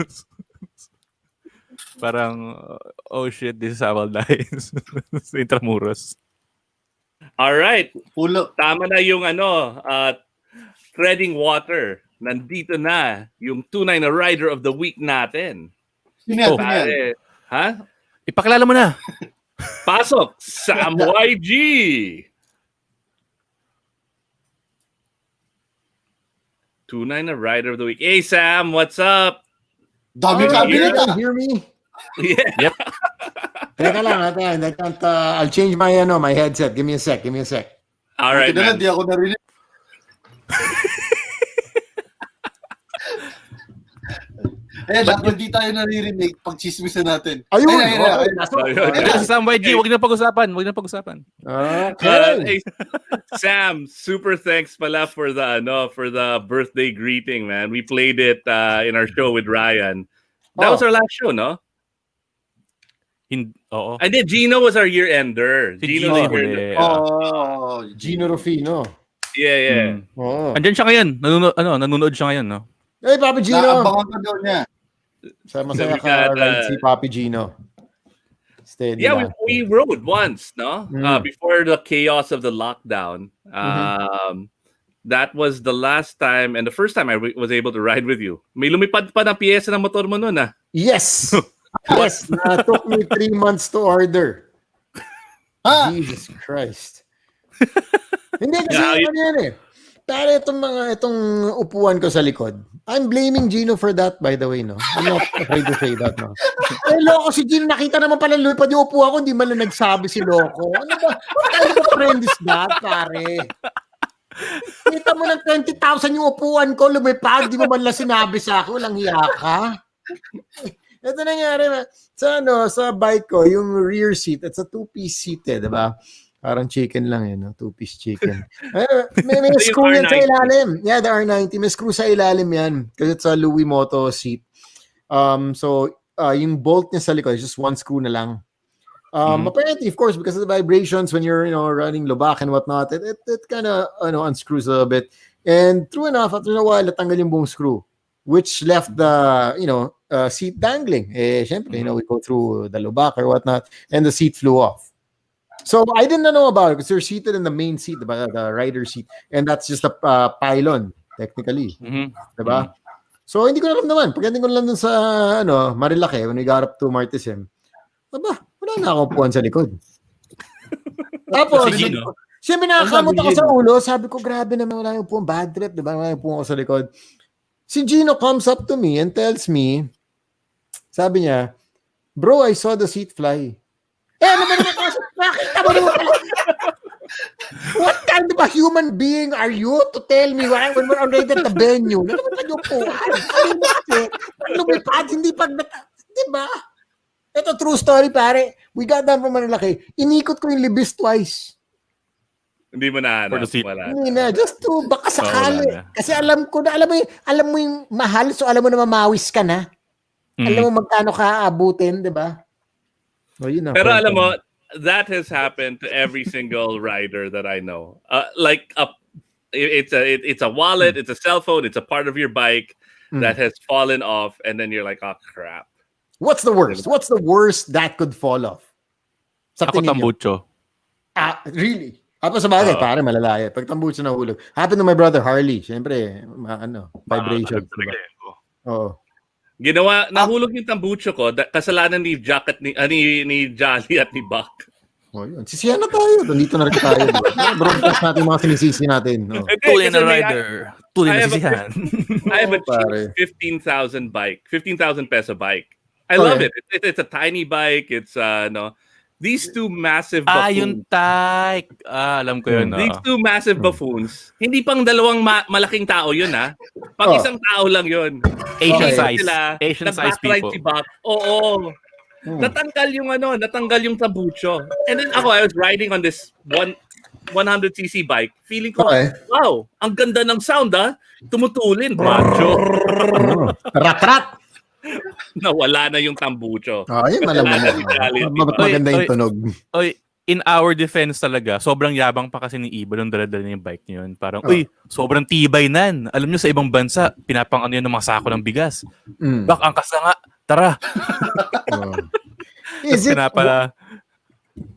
Parang, oh shit, this is how I'll die. Sa Intramuros.
Alright. Tama na yung treading water. Nandito na yung Tunay Na Rider of the Week natin.
Sino
yan? Ha?
Ipakilala mo na.
Pasok, Sam YG. Tunay Na Rider of the Week. Hey Sam, what's up?
Dami cabinet.
Hear me?
Yeah.
Yep.
Teka lang, I can't, I'll change my headset. Give me a sec.
All right, man.
Di ako narinig. Dapat di tayo naririnig pag chismisan natin.
Ayun.
Si Sam YG, wag na pag-usapan.
Okay.
Hey, Sam, super thanks pala for the birthday greeting, man. We played it in our show with Ryan. That was our last show, no?
Oo.
And then Gino was our year-ender.
Gino
Gino Rufino.
Yeah.
Oh.
Andyan siya ngayon. Nanonood siya ngayon, no?
Hey, Papi Gino.
Naabangan ka daw niya.
Masaya ka ride si Papi Gino. Steady lang.
we rode once, no? Before the chaos of the lockdown. That was the last time and the first time I was able to ride with you. May lumipad pa na piyesa ng motor mo noon, ah.
Yes. Yes. Took me 3 months to order. Jesus Christ. Hindi kasi yan eh. Pero itong upuan ko sa likod. I'm blaming Gino for that, by the way, no? I'm not afraid to say that, no? Loko si Gino, nakita naman pala lumipad yung upuan ko, hindi man lang nagsabi si Loko. Ano ba? What kind of a friend is that, pare? Kita mo ng 20,000 yung upuan ko, lumipad, di mo man lang sinabi sa akin, walang hiya ka. Ito nangyari, sa bike ko, yung rear seat, it's a 2-piece seat eh, diba? Parang chicken lang yun, no? 2-piece chicken. May screw yan sa ilalim. Yeah, the R90. May screw sa ilalim yan. Kasi it's a Louis Moto seat. Yung bolt niya sa likod is just one screw na lang. Apparently, of course, because of the vibrations when you're, running lubak and whatnot, it kind of, unscrews a bit. And true enough, after a while, natanggal yung buong screw, which left the, seat dangling. Syempre, we go through the lubak or whatnot, and the seat flew off. So I didn't know about it because you're seated in the main seat, the rider seat, and that's just a pylon technically, diba? So hindi ko alam naman. Pagdating ko lang dun sa Marilake when we got up to Martisim, wala na akong upuan sa likod. Tapos, siyempre nakakamot ako sa ulo. Sabi ko, grabe naman, wala yung upuan. Bad trip, diba? Wala yung upuan ko sa likod. Si Gino comes up to me and tells me, sabi niya, bro, I saw the seat fly. Ano ba naman kasi? Nakita mo naman pala. What kind of a human being are you to tell me when we're already at the venue? Ano naman pa yung upuan? Lumipad, hindi pag... Diba? Ito, true story, pare. We got down from Marilaki. Inikot ko yung Libis twice.
Hindi mo na
For the seat.
wala.
Hindi na, just to, baka sakali.
wala na.
Kasi alam ko na, alam mo yung mahal, so alam mo na mamawis ka na. Alam mo magkano ka aabutin, di ba? Oh, yun na,
Pero
kwento
alam mo, that has happened to every single rider that I know. It's a wallet, it's a cell phone, it's a part of your bike that has fallen off, and then you're like, oh crap.
What's the worst? What's the worst that could fall off? Sa
Ako
tingin niyo?
tambucho.
Really? Sa bagay, pare, malalaya. Pag tambucho na hulog. Happened to my brother Harley. Siyempre, vibrations. Diba? Oo.
Nahulog yung tambucho ko, kasalanan ni Jack at ni Jolly at ni Buck.
Oh, yun. Sisiyan na tayo. Nandito na rin tayo. Broadcast natin yung mga sinisisi natin. No?
Tunay na rider. Tunay na sisihan.
I have a
pare.
cheap 15,000 peso bike. I love it. It's a tiny bike. It's these two massive buffoons.
Yung tyke. Alam ko yun.
These two massive buffoons. Hindi pang dalawang malaking tao yun, ha? Pang isang tao lang yun.
Asian
Okay.
size.
Sila,
Asian size
nag-backride
people.
si Buck. Oo. Natanggal yung tambucho. And then ako, I was riding on this 100cc bike. Feeling ko, wow, ang ganda ng sound, ha? Tumutulin. Macho.
Rat-rat!
Nawala na yung tambucho.
Yun malaman mo. Maganda yung tunog.
Oy, in our defense talaga, sobrang yabang pa kasi ni Iba nung dala-dala niya yung bike niya yun. Parang, sobrrang tibay nan. Alam niyo sa ibang bansa, pinapang yun ng mga sako ng bigas. Bak, angkas na nga. Tara.
Is it,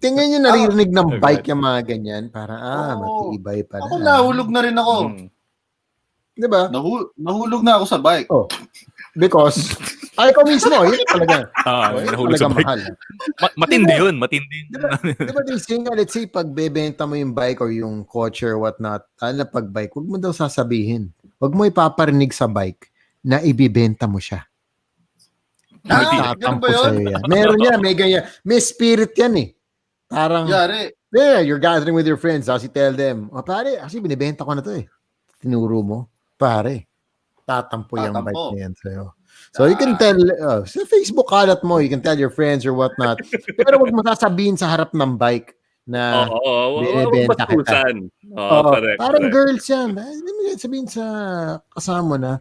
tingnan nyo naririnig ng
Okay.
bike yung mga ganyan. Para, matibay pala.
Ako nahulog na rin ako.
Di ba?
Nahulog na ako sa bike.
Because, ikaw mismo, yun talaga.
Nahulog sa bike.
Mahal.
Matindi yun, matindi.
Di ba they say nga, let's say, pag bebenta mo yung bike or yung kotse or whatnot, pag bike, huwag mo daw sasabihin. Huwag mo ipaparinig sa bike na ibibenta mo siya.
Ganun ba yun?
Yan. Meron yan, may ganyan. May spirit yan eh. Parang,
Yari.
you're gathering with your friends, tapos you tell them, pare, actually, binibenta ko na to eh. Tinuro mo, pare, tatampo yung bike na yan sa'yo. So you can tell, sa Facebook kalat mo, you can tell your friends or whatnot. Pero wag mo sasabihin sa harap ng bike na binibenta kita. Parang girls yan. Hindi mo sabihin sa kasama mo na,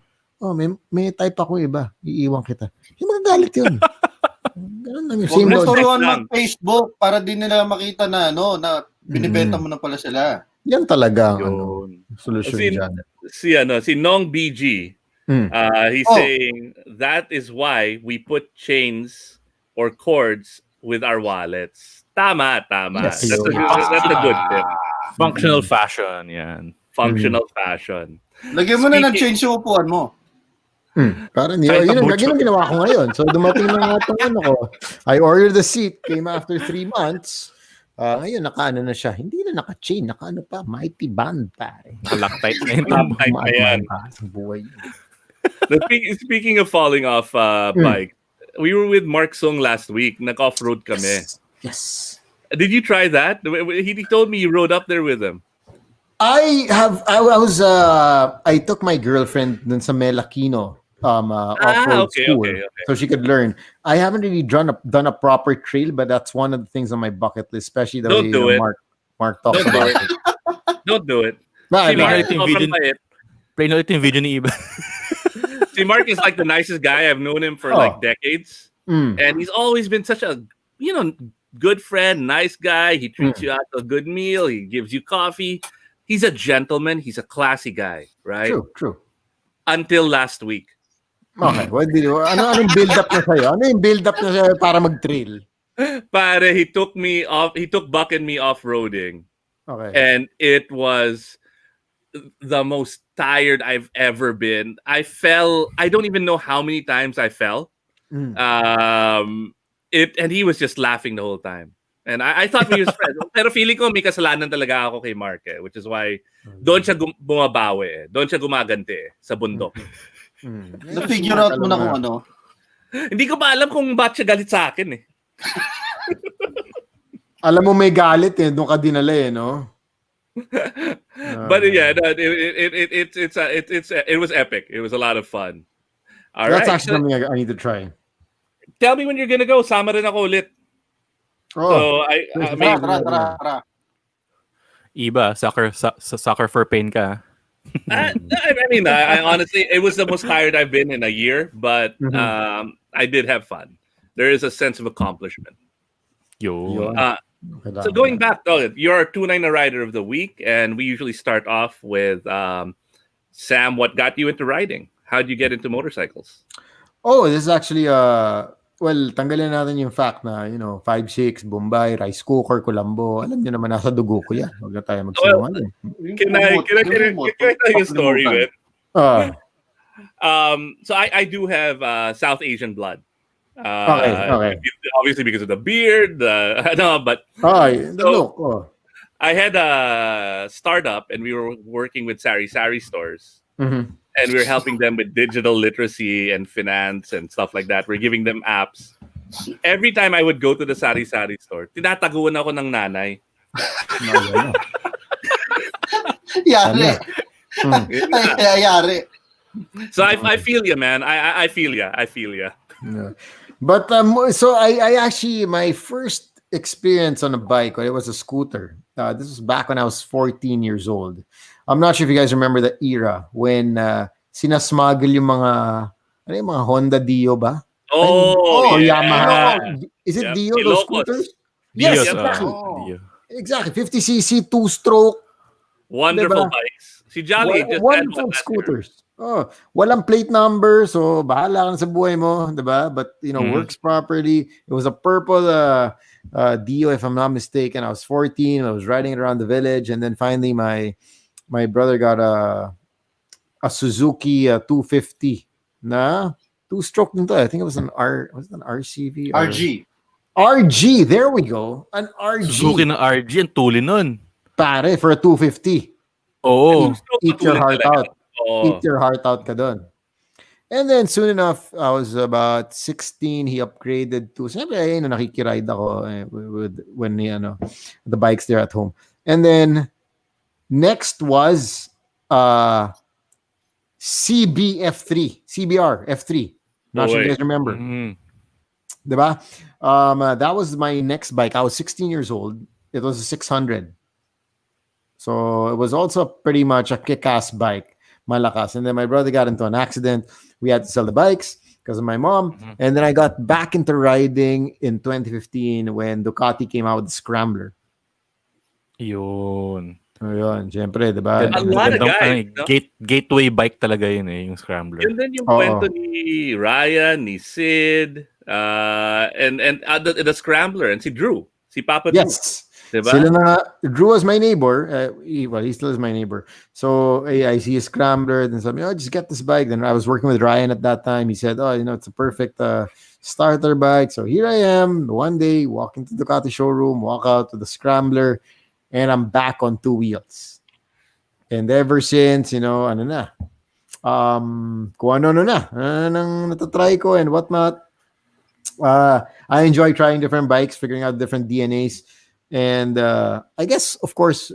may type ako iba, iiwan kita. Yung magagalit yun. Ganun lang yun.
Huwag mo
Same
turuan mag-Facebook para di nila makita na binibenta mo na pala sila.
yan talaga solusyon dyan.
Si Nong BG, he's saying that is why we put chains or cords with our wallets. Tama.
Yes.
That's a good tip.
Functional fashion, yan.
Functional fashion.
Lagyan mo na ng change yung upuan mo.
Parang yun ang ginawa ko ngayon. So dumating na nga itong ko. I ordered the seat, came after 3 months. Ngayon, naka-ano na siya. Hindi na naka-chain, naka-ano pa, mighty band, pare.
Naka-loctite na yun.
Sa buhay.
Speaking of falling off bike, we were with Mark Sung last week. Nag-off-road kami.
Yes.
Did you try that? He told me you rode up there with him.
I took my girlfriend dun sa Melakino off-road school
okay.
so she could learn. I haven't really done a proper trail, but that's one of the things on my bucket list, especially the way Mark talks about it.
Don't do it.
Play na ulit yung video ni Iba.
See, Mark is like the nicest guy. I've known him for like decades. And he's always been such a, good friend, nice guy. He treats you out to a good meal. He gives you coffee. He's a gentleman. He's a classy guy, right?
True.
Until last week.
Okay. Anong build-up na sa'yo? Ano yung build-up na sa'yo para mag-trail?
Pare, he took Buck and me off-roading.
Okay.
And it was the most tired I've ever been. I don't even know how many times I fell. And he was just laughing the whole time. And I thought we was friends. Pero feeling ko may kasalanan talaga ako kay Mark which is why doon siya bumabawi Doon siya gumaganti sa bundok.
Na-figure out mo na kung ano.
Hindi ko pa alam kung ba't siya galit sa akin
Alam mo may galit doon ka dinala no?
But yeah, it was epic. It was a lot of fun. All
That's
right.
actually something I need to try.
Tell me when you're gonna go. Sama rin ako ulit. So I
Tara,
mean,
tara.
Iba, soccer for pain ka.
I mean, I honestly, it was the most tired I've been in a year, but I did have fun. There is a sense of accomplishment.
Yun.
So going back, you're Tunay Na Rider of the week, and we usually start off with Sam. What got you into riding? How did you get into motorcycles?
Oh, this is actually well, tanggalin natin yung fact na, 5'6", Bombay, rice cooker, Colombo. Alam niyo naman, nasa dugo ko yan. Huwag na tayo magsinungaling.
Can I tell you a story, man? So I do have South Asian blood.
Okay.
Obviously because of the beard, but
look.
I had a startup, and we were working with sari stores.
Mm-hmm.
And we were helping them with digital literacy and finance and stuff like that. We're giving them apps. Every time I would go to the sari store, tinataguan ako ng nanay.
Yari. Yari.
So I feel you, man. I feel you.
Yeah. But so I actually, my first experience on a bike, it was a scooter. This was back when I was 14 years old. I'm not sure if you guys remember the era when sinasmuggle yung mga Honda Dio ba?
Oh, yeah.
Yamaha. Is it Dio, those scooters? Yes, exactly. Exactly. 50cc, 2-stroke.
Wonderful bikes. Si Jolly just
wonderful scooters. Walang plate number, so bahala ka na sa buhay mo, diba? But, works properly. It was a purple Dio, if I'm not mistaken. I was 14. I was riding it around the village, and then finally my brother got a Suzuki 250 na 2-stroke din to. I think it was an RCV? RG, there we go. An RG.
Suzuki na RG, ang tuli nun.
Pare, for a 250.
Oh.
Eat your heart out. Eat your heart out ka dun. And then soon enough, I was about 16. He upgraded to, siyempre, nakikiride ako when the bikes there at home. And then next was CBR F3. Not sure you guys remember. Diba? That was my next bike. I was 16 years old. It was a 600. So it was also pretty much a kick-ass bike. Malakas. And then my brother got into an accident. We had to sell the bikes because of my mom. And then I got back into riding in 2015 when Ducati came out with the Scrambler.
Yun.
Ayun, syempre, diba?
A lot of guys.
Gateway bike talaga yun yung Scrambler.
Yun din yung kwento ni Ryan, ni Sid, and the Scrambler, and si Drew. Si Papa Drew.
Yes.
Diba?
Sila na, Drew was my neighbor. He still is my neighbor. So I see a Scrambler. Then said, just get this bike. Then I was working with Ryan at that time. He said, it's a perfect starter bike. So here I am. One day, walk into the Ducati showroom, walk out to the Scrambler, and I'm back on 2 wheels. And ever since, kung ano na, nang natatry ko and whatnot. I enjoy trying different bikes, figuring out different DNAs. And I guess, of course,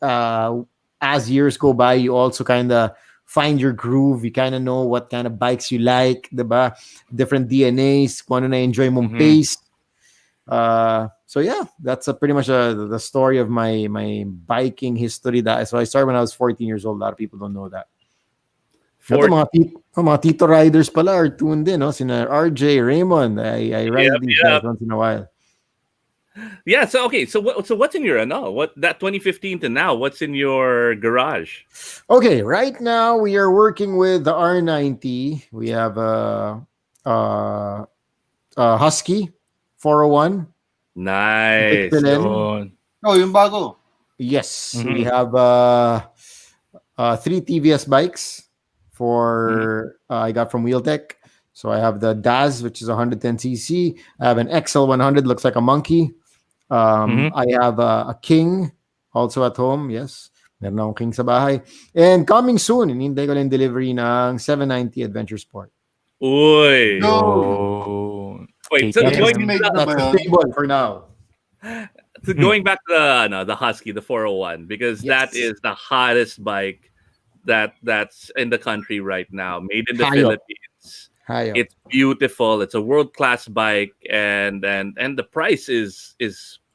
as years go by, you also kind of find your groove. You kind of know what kind of bikes you like, diba? Different DNAs, kung ano na-enjoy mong pace. So yeah, that's pretty much the story of my biking history. So I started when I was 14 years old. A lot of people don't know that. Mga Tito Riders pala are tuned in, no? Sina RJ, Raymond. I ride these guys once in a while.
Yeah. So okay. So what's in your that 2015 to now? What's in your garage?
Okay. Right now we are working with the R90. We have a Husky 401.
Nice.
Yung bago.
Yes. We have 3 TVS bikes I got from Wheeltech. So I have the Daz, which is 110cc. I have an XL100, looks like a monkey. I have a King also at home. Yes. Meron akong King sa bahay. And coming soon, hinihintay ko lang delivery ng 790 Adventure Sport.
Uy.
No.
Wait, so
That's the table for now.
So going back to the Husky, the 401, because that is the hottest bike that's in the country right now, made in the Philippines.
Hayop.
It's beautiful. It's a world-class bike, and the price is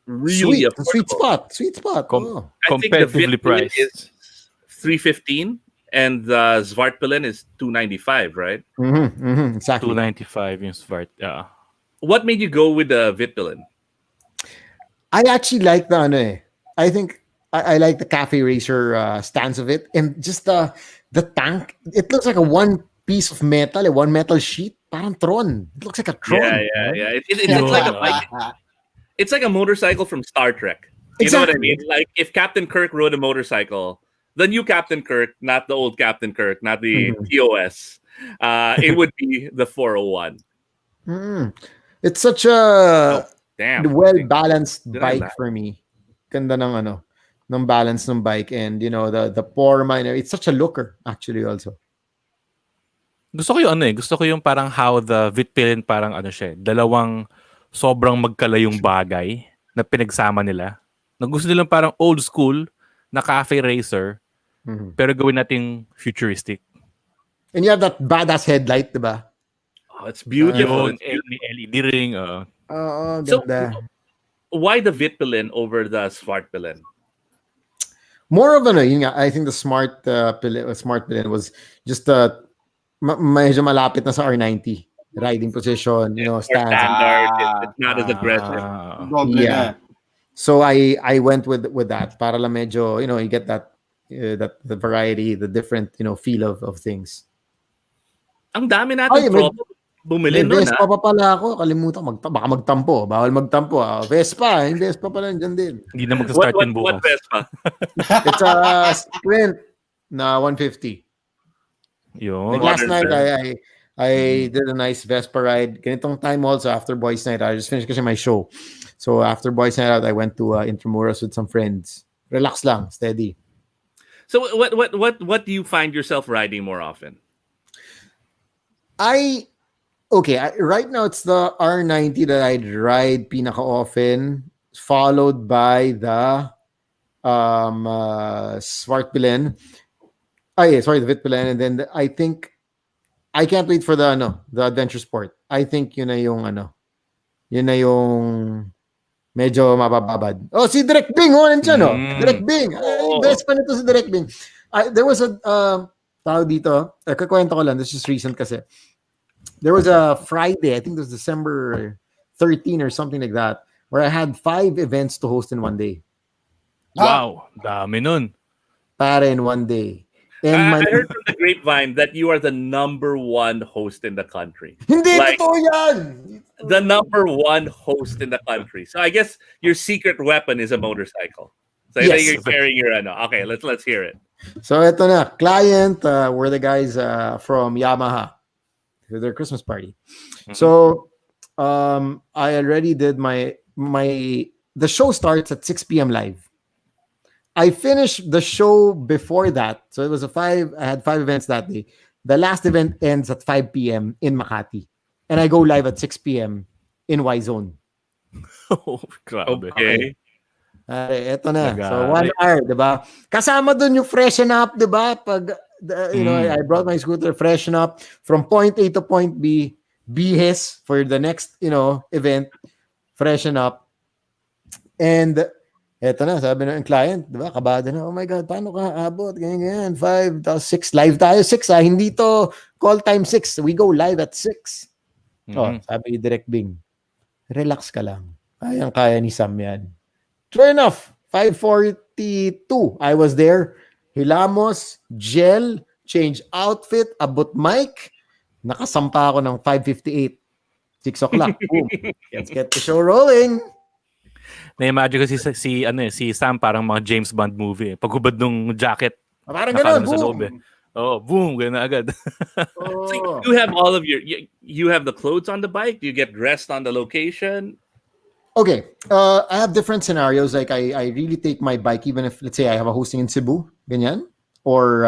really
Sweet. Sweet
affordable.
spot. Sweet spot.
Com-
Oh.
I think the
Competitively
Vitpilin
priced.
is 315 and the Zvartpilin is 295, right?
Exactly.
295 yung Svart. Yeah.
What made you go with the Vitpilin?
I actually like the ano eh. I think I like the cafe racer stance of it, and just the tank. It looks like a one piece of metal, a one metal sheet. Parang Tron. It looks like a Tron.
Yeah.
right?
It looks like a bike. It's like a motorcycle from Star Trek. You know what I mean? Like if Captain Kirk rode a motorcycle, the new Captain Kirk, not the old Captain Kirk, not the TOS, it would be the 401.
It's such a
Damn.
well balanced
Did I
bike
laugh?
for me. Ganda ng balance ng bike, and the pore minor. It's such a looker actually also.
Gusto ko yung gusto ko yung parang how the Vitpilin parang siya, dalawang sobrang magkalayong bagay na pinagsama nila. Na gusto nilang parang old school na cafe racer, pero gawin nating futuristic.
And you have that badass headlight, diba?
Oh, it's beautiful.
Yun, LED ring.
Oo,
So,
ganda.
why the Vitpilin over the Zvartpilin?
More of yun nga, I think the smart pilin was just medyo malapit na sa R90 riding position,
More
stance.
standard. It's not as aggressive.
Doble
Yeah.
na.
So I went with that para lang medyo, you get that the variety, the different, feel of things.
Ang dami natin
Ay, may-
bumili nun,
Vespa pa pala ako, kalimutan baka magtampo, bawal magtampo. Vespa, yung Vespa pala nandiyan din.
Hindi na magsa-start
What
yun bukas.
Vespa?
It's a Sprint na 150.
Yun.
Like last
Modern
night, I did a nice Vespa ride. Ganitong time also after Boys Night. I just finished kasi my show. So after Boys Night out, I went to Intramuros with some friends. Relax lang, steady.
So what do you find yourself riding more often?
Right now it's the R90 that I'd ride pinaka often, followed by the Zvartpilin. The Vitpilin, and then I think I can't wait for the Adventure Sport. I think yun na yung medyo mabababad. Oh, si Direk Bing, nandiyan, Direk Bing. Best pa nito si Direk Bing. There was a tao dito, kakwento ko lang, this is recent kasi. There was a Friday, I think it was December 13 or something like that, where I had 5 events to host in one day.
Wow, dami nun.
Para in one day. And
I heard from the grapevine that you are the number 1 host in the country.
Hindi
Like,
totoo yan!
the number 1 host in the country. So I guess your secret weapon is a motorcycle. So I think
Yes.
you're carrying your Okay, let's hear it.
So ito na, client were the guys from Yamaha to their Christmas party. So I already did the show starts at 6 p.m. live. I finished the show before that. So it was I had 5 events that day. The last event ends at 5 p.m. in Makati. And I go live at 6 p.m. in Y-Zone.
Oh, grabe.
Okay.
Eto na.
Nagari.
So 1 hour, diba? Kasama dun yung freshen up, diba? Pag, I brought my scooter, freshen up from point A to point B, BHIS for the next, event, freshen up. And eto na, sabi ng client, diba? Kabado na, oh my God, paano ka abot? Ganyan, 5, tapos 6. Live tayo, 6 Hindi to call time 6. We go live at 6. Oh, sabi ni Direk Bing, relax ka lang. Kayang-kaya ni Sam yan. True enough, 5:42. I was there. Hilamos, gel, change outfit, abot mic. Nakasampa ako ng 5:58. 6 o'clock. Boom. Let's get the show rolling.
Na-imagine ko si Sam parang mga James Bond movie. Paghubad nung jacket.
Parang
nakala
ganun.
na sa
Boom.
loob eh. Oh, boom, ganun na agad.
So you have all of you have the clothes on the bike. You get dressed on the location.
Okay. I have different scenarios. Like I really take my bike, even if, let's say, I have a hosting in Cebu, ganyan. Or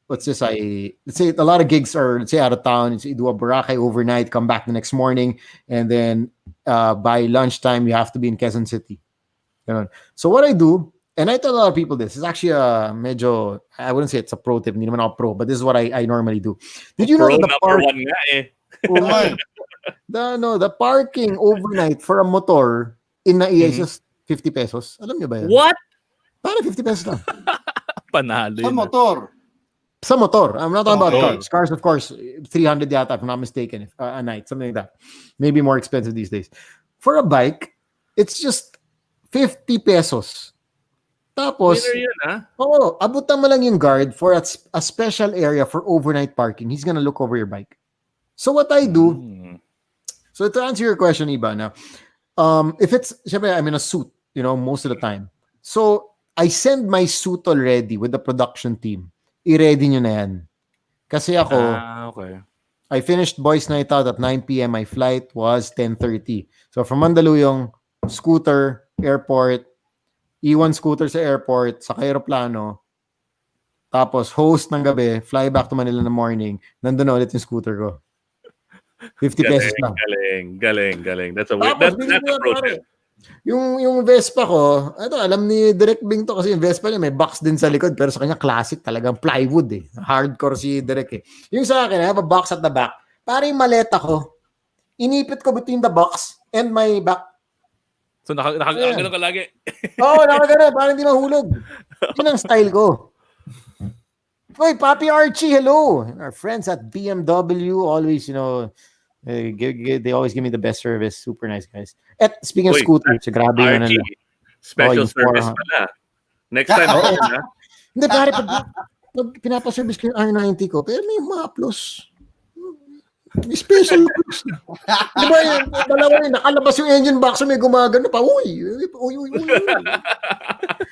let's say a lot of gigs are, let's say, out of town. You do a Boracay overnight, come back the next morning, and then by lunchtime you have to be in Quezon City. Ganun. So what I do, and I tell a lot of people this, is actually a medyo, I wouldn't say it's a pro tip, hindi naman ako pro, but this is what I normally do. Did you know that the
number
park,
1 nga eh.
Oo nga eh.
The parking overnight for a motor in NAIA is just 50 pesos. Alam niyo ba yan?
What?
Parang 50 pesos lang.
Panalo
Sa
yun.
motor.
Sa motor. I'm not talking about
Okay.
cars. Cars, of course, 300 yata, if I'm not mistaken, a night, something like that. Maybe more expensive these days. For a bike, it's just 50 pesos. Tapos,
Winner yun, ha?
abutan mo lang yung guard for a special area for overnight parking. He's gonna look over your bike. So what I do, so to answer your question, Iba, now, if it's, syempre, I'm in a suit, most of the time. So, I send my suit already with the production team. I-ready nyo na yan. Kasi ako,
Okay.
I finished Boys Night Out at 9 p.m. My flight was 10:30. So, from Mandaluyong, scooter, airport, iwan scooter sa airport, sa aeroplano, tapos host ng gabi, fly back to Manila in the morning, nandun na ulit yung scooter ko. 50 pesos lang.
Galing. That's a
Tapos,
that's a pro tip.
Yung Vespa ko, alam ni Direk Bing to kasi yung Vespa niya may box din sa likod pero sa kanya classic talagang plywood eh. Hardcore si Direk eh. Yung sa akin, I have a box at the back. Para yung maleta ko, inipit ko between the box and my back.
So, nakagano ka lagi.
Nakagano. Para hindi mahulog. Yun ang style ko. Oy, Papi Archie, hello. Our friends at BMW always, they always give me the best service. Super nice guys. At speaking of scooters, grabe yun.
RG, special
yung
service
400.
pala. Next time ako na.
Hindi, pare, pag pinapaservice ko yung R90 ko, pero may maplos. May special plus. Di ba yun? Dalawa yun, nakalabas yung engine box, may gumagano pa. Uy.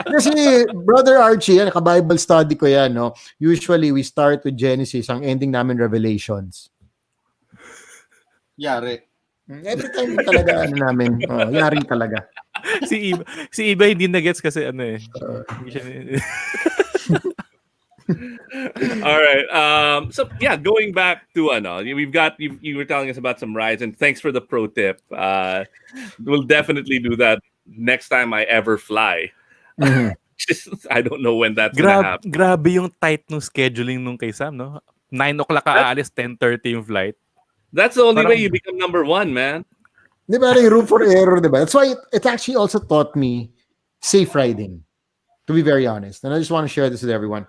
Kasi, Brother Archie, naka-Bible study ko yan, no? Usually, we start with Genesis, ang ending namin Revelations.
Yari.
Every time talaga, namin, yari talaga.
si Iba hindi na-gets kasi hindi siya
All right. So yeah, going back to you were telling us about some rides, and thanks for the pro tip. We'll definitely do that next time I ever fly. I don't know when that's gonna happen.
Grabe yung tight nung scheduling nung kay Sam, no? 9 o'clock ka aalis, 10:30 yung flight.
That's the only way you become number one, man.
Di ba, room for error, di ba? That's why it actually also taught me safe riding, to be very honest. And I just want to share this with everyone.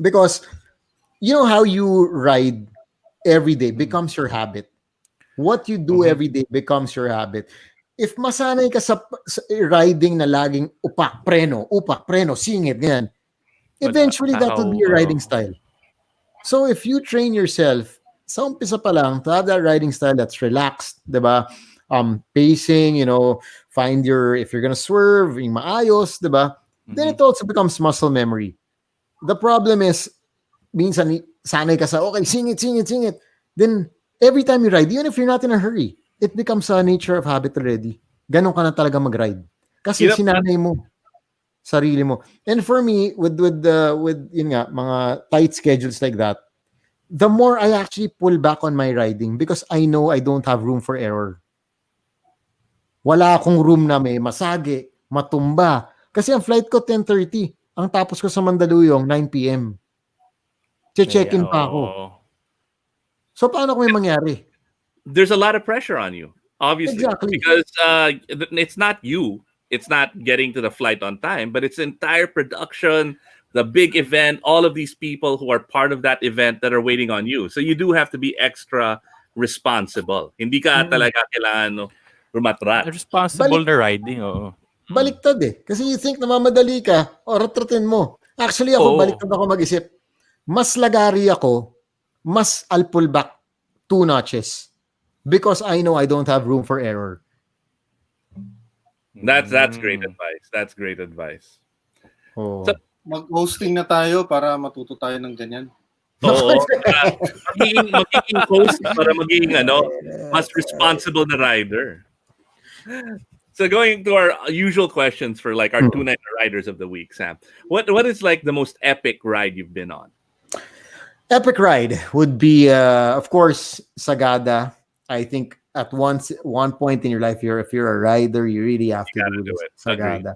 Because you know how you ride every day becomes your habit. What you do every day becomes your habit. If masanay ka sa riding na laging upak, preno, singit, ganyan, eventually that will be your riding style. So if you train yourself, sa umpisa pa lang, to have that riding style that's relaxed, diba? Pacing, find if you're gonna swerve, yung maayos, diba? Then it also becomes muscle memory. The problem is, minsan, sanay ka sa, okay, singit. Then, every time you ride, even if you're not in a hurry, it becomes a nature of habit already. Ganon ka na talaga mag-ride. Kasi sinanay mo, sarili mo. And for me, with yun nga, mga tight schedules like that, the more I actually pull back on my riding because I know I don't have room for error. Wala akong room na may masagi, matumba. Kasi ang flight ko 10:30. Ang tapos ko sa Mandaluyong 9 p.m. Check-in pa ako. So paano kung may mangyari?
There's a lot of pressure on you, obviously.
Exactly.
Because it's not you. It's not getting to the flight on time, but it's the entire production, the big event, all of these people who are part of that event that are waiting on you. So you do have to be extra responsible. Hindi ka talaga kailangan rumatrat.
Responsible na riding,
Baliktad eh. Kasi you think na mamadali ka o ratratin mo. Actually ako, baliktad ako mag-isip. Mas lagari ako, mas I'll pull back 2 notches because I know I don't have room for error.
That's great advice. That's great advice.
Oh.
So,
Mag-hosting na tayo para matuto tayo ng ganyan.
Oo. Magiging host para maging mas responsible na rider. So going to our usual questions for like our Tunay Na Riders of the week, Sam. What is like the most epic ride you've been on?
Epic ride would be, of course, Sagada. I think at one point in your life, if you're a rider, you really have to do this. Sagada.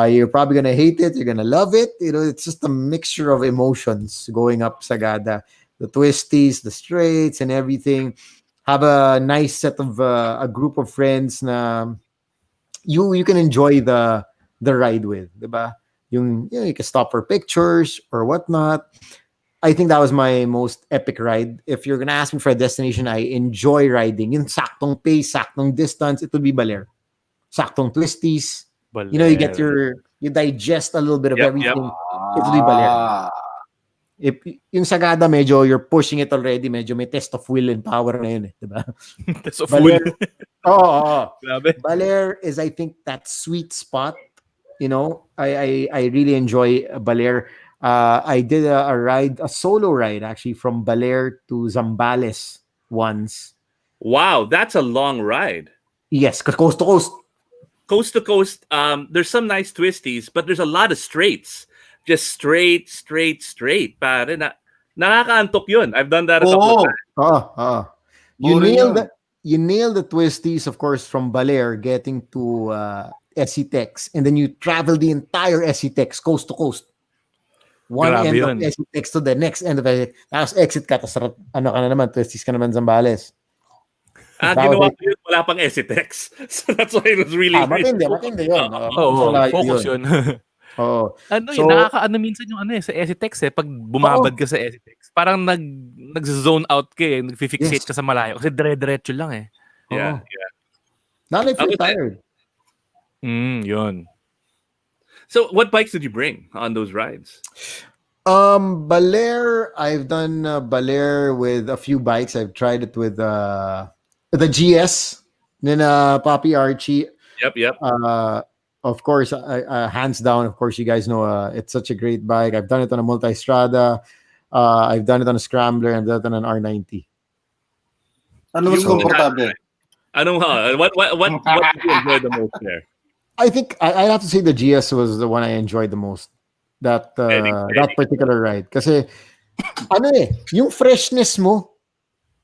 You're probably gonna hate it. You're gonna love it. It's just a mixture of emotions going up Sagada. the twisties, the straights, and everything. Have a nice set of a group of friends na you can enjoy the ride with, diba? You can stop for pictures or whatnot. I think that was my most epic ride. If you're gonna ask me for a destination I enjoy riding, yung saktong pace, saktong distance, it would be Baler. Saktong twisties. You know, you digest a little bit of
Yep,
everything.
yep.
It would be Baler.
Ah.
If yung Sagada, medyo you're pushing it already, medyo may test of will and power na yun, diba?
That's a
Baler,
fool.
oo.
Grabe.
Baler is, I think, that sweet spot. You know, I really enjoy Baler. I did a solo ride actually from Baler to Zambales once.
Wow, that's a long ride.
Yes, coast to coast.
Coast to coast, there's some nice twisties, but there's a lot of straights. Just straight. Pare, nakakaantok yun. I've done that a couple of times.
You nail the twisties, of course, from Baler getting to SCTEX, and then you travel the entire SCTEX coast to coast. One
Grabe
end
yun.
of SCTEX to the next end of SCTEX. Tapos exit ka, tapos ano ka na naman, twisties ka naman Zambales.
Ginawa ko yun, wala pang SCTEX. So that's why it was really...
Matindi yun.
Focus yun.
Oh.
Nakakaano minsan yung sa SCTEX pag bumabad ka sa SCTEX, parang nag-zone out ka nag-fixate ka sa malayo kasi dire-diretso lang
Yeah.
Not if you're tired.
Yun.
So what bikes did you bring on those rides?
Baler, I've done Baler with a few bikes. I've tried it with the GS, then Papi Archie.
Yep.
Of course, hands down, of course, you guys know it's such a great bike. I've done it on a Multistrada. I've done it on a Scrambler. I've done it on an R90.
Ano mas komportable?
What did you enjoy the most there?
I think I have to say the GS was the one I enjoyed the most. That particular ride. Kasi, yung freshness mo,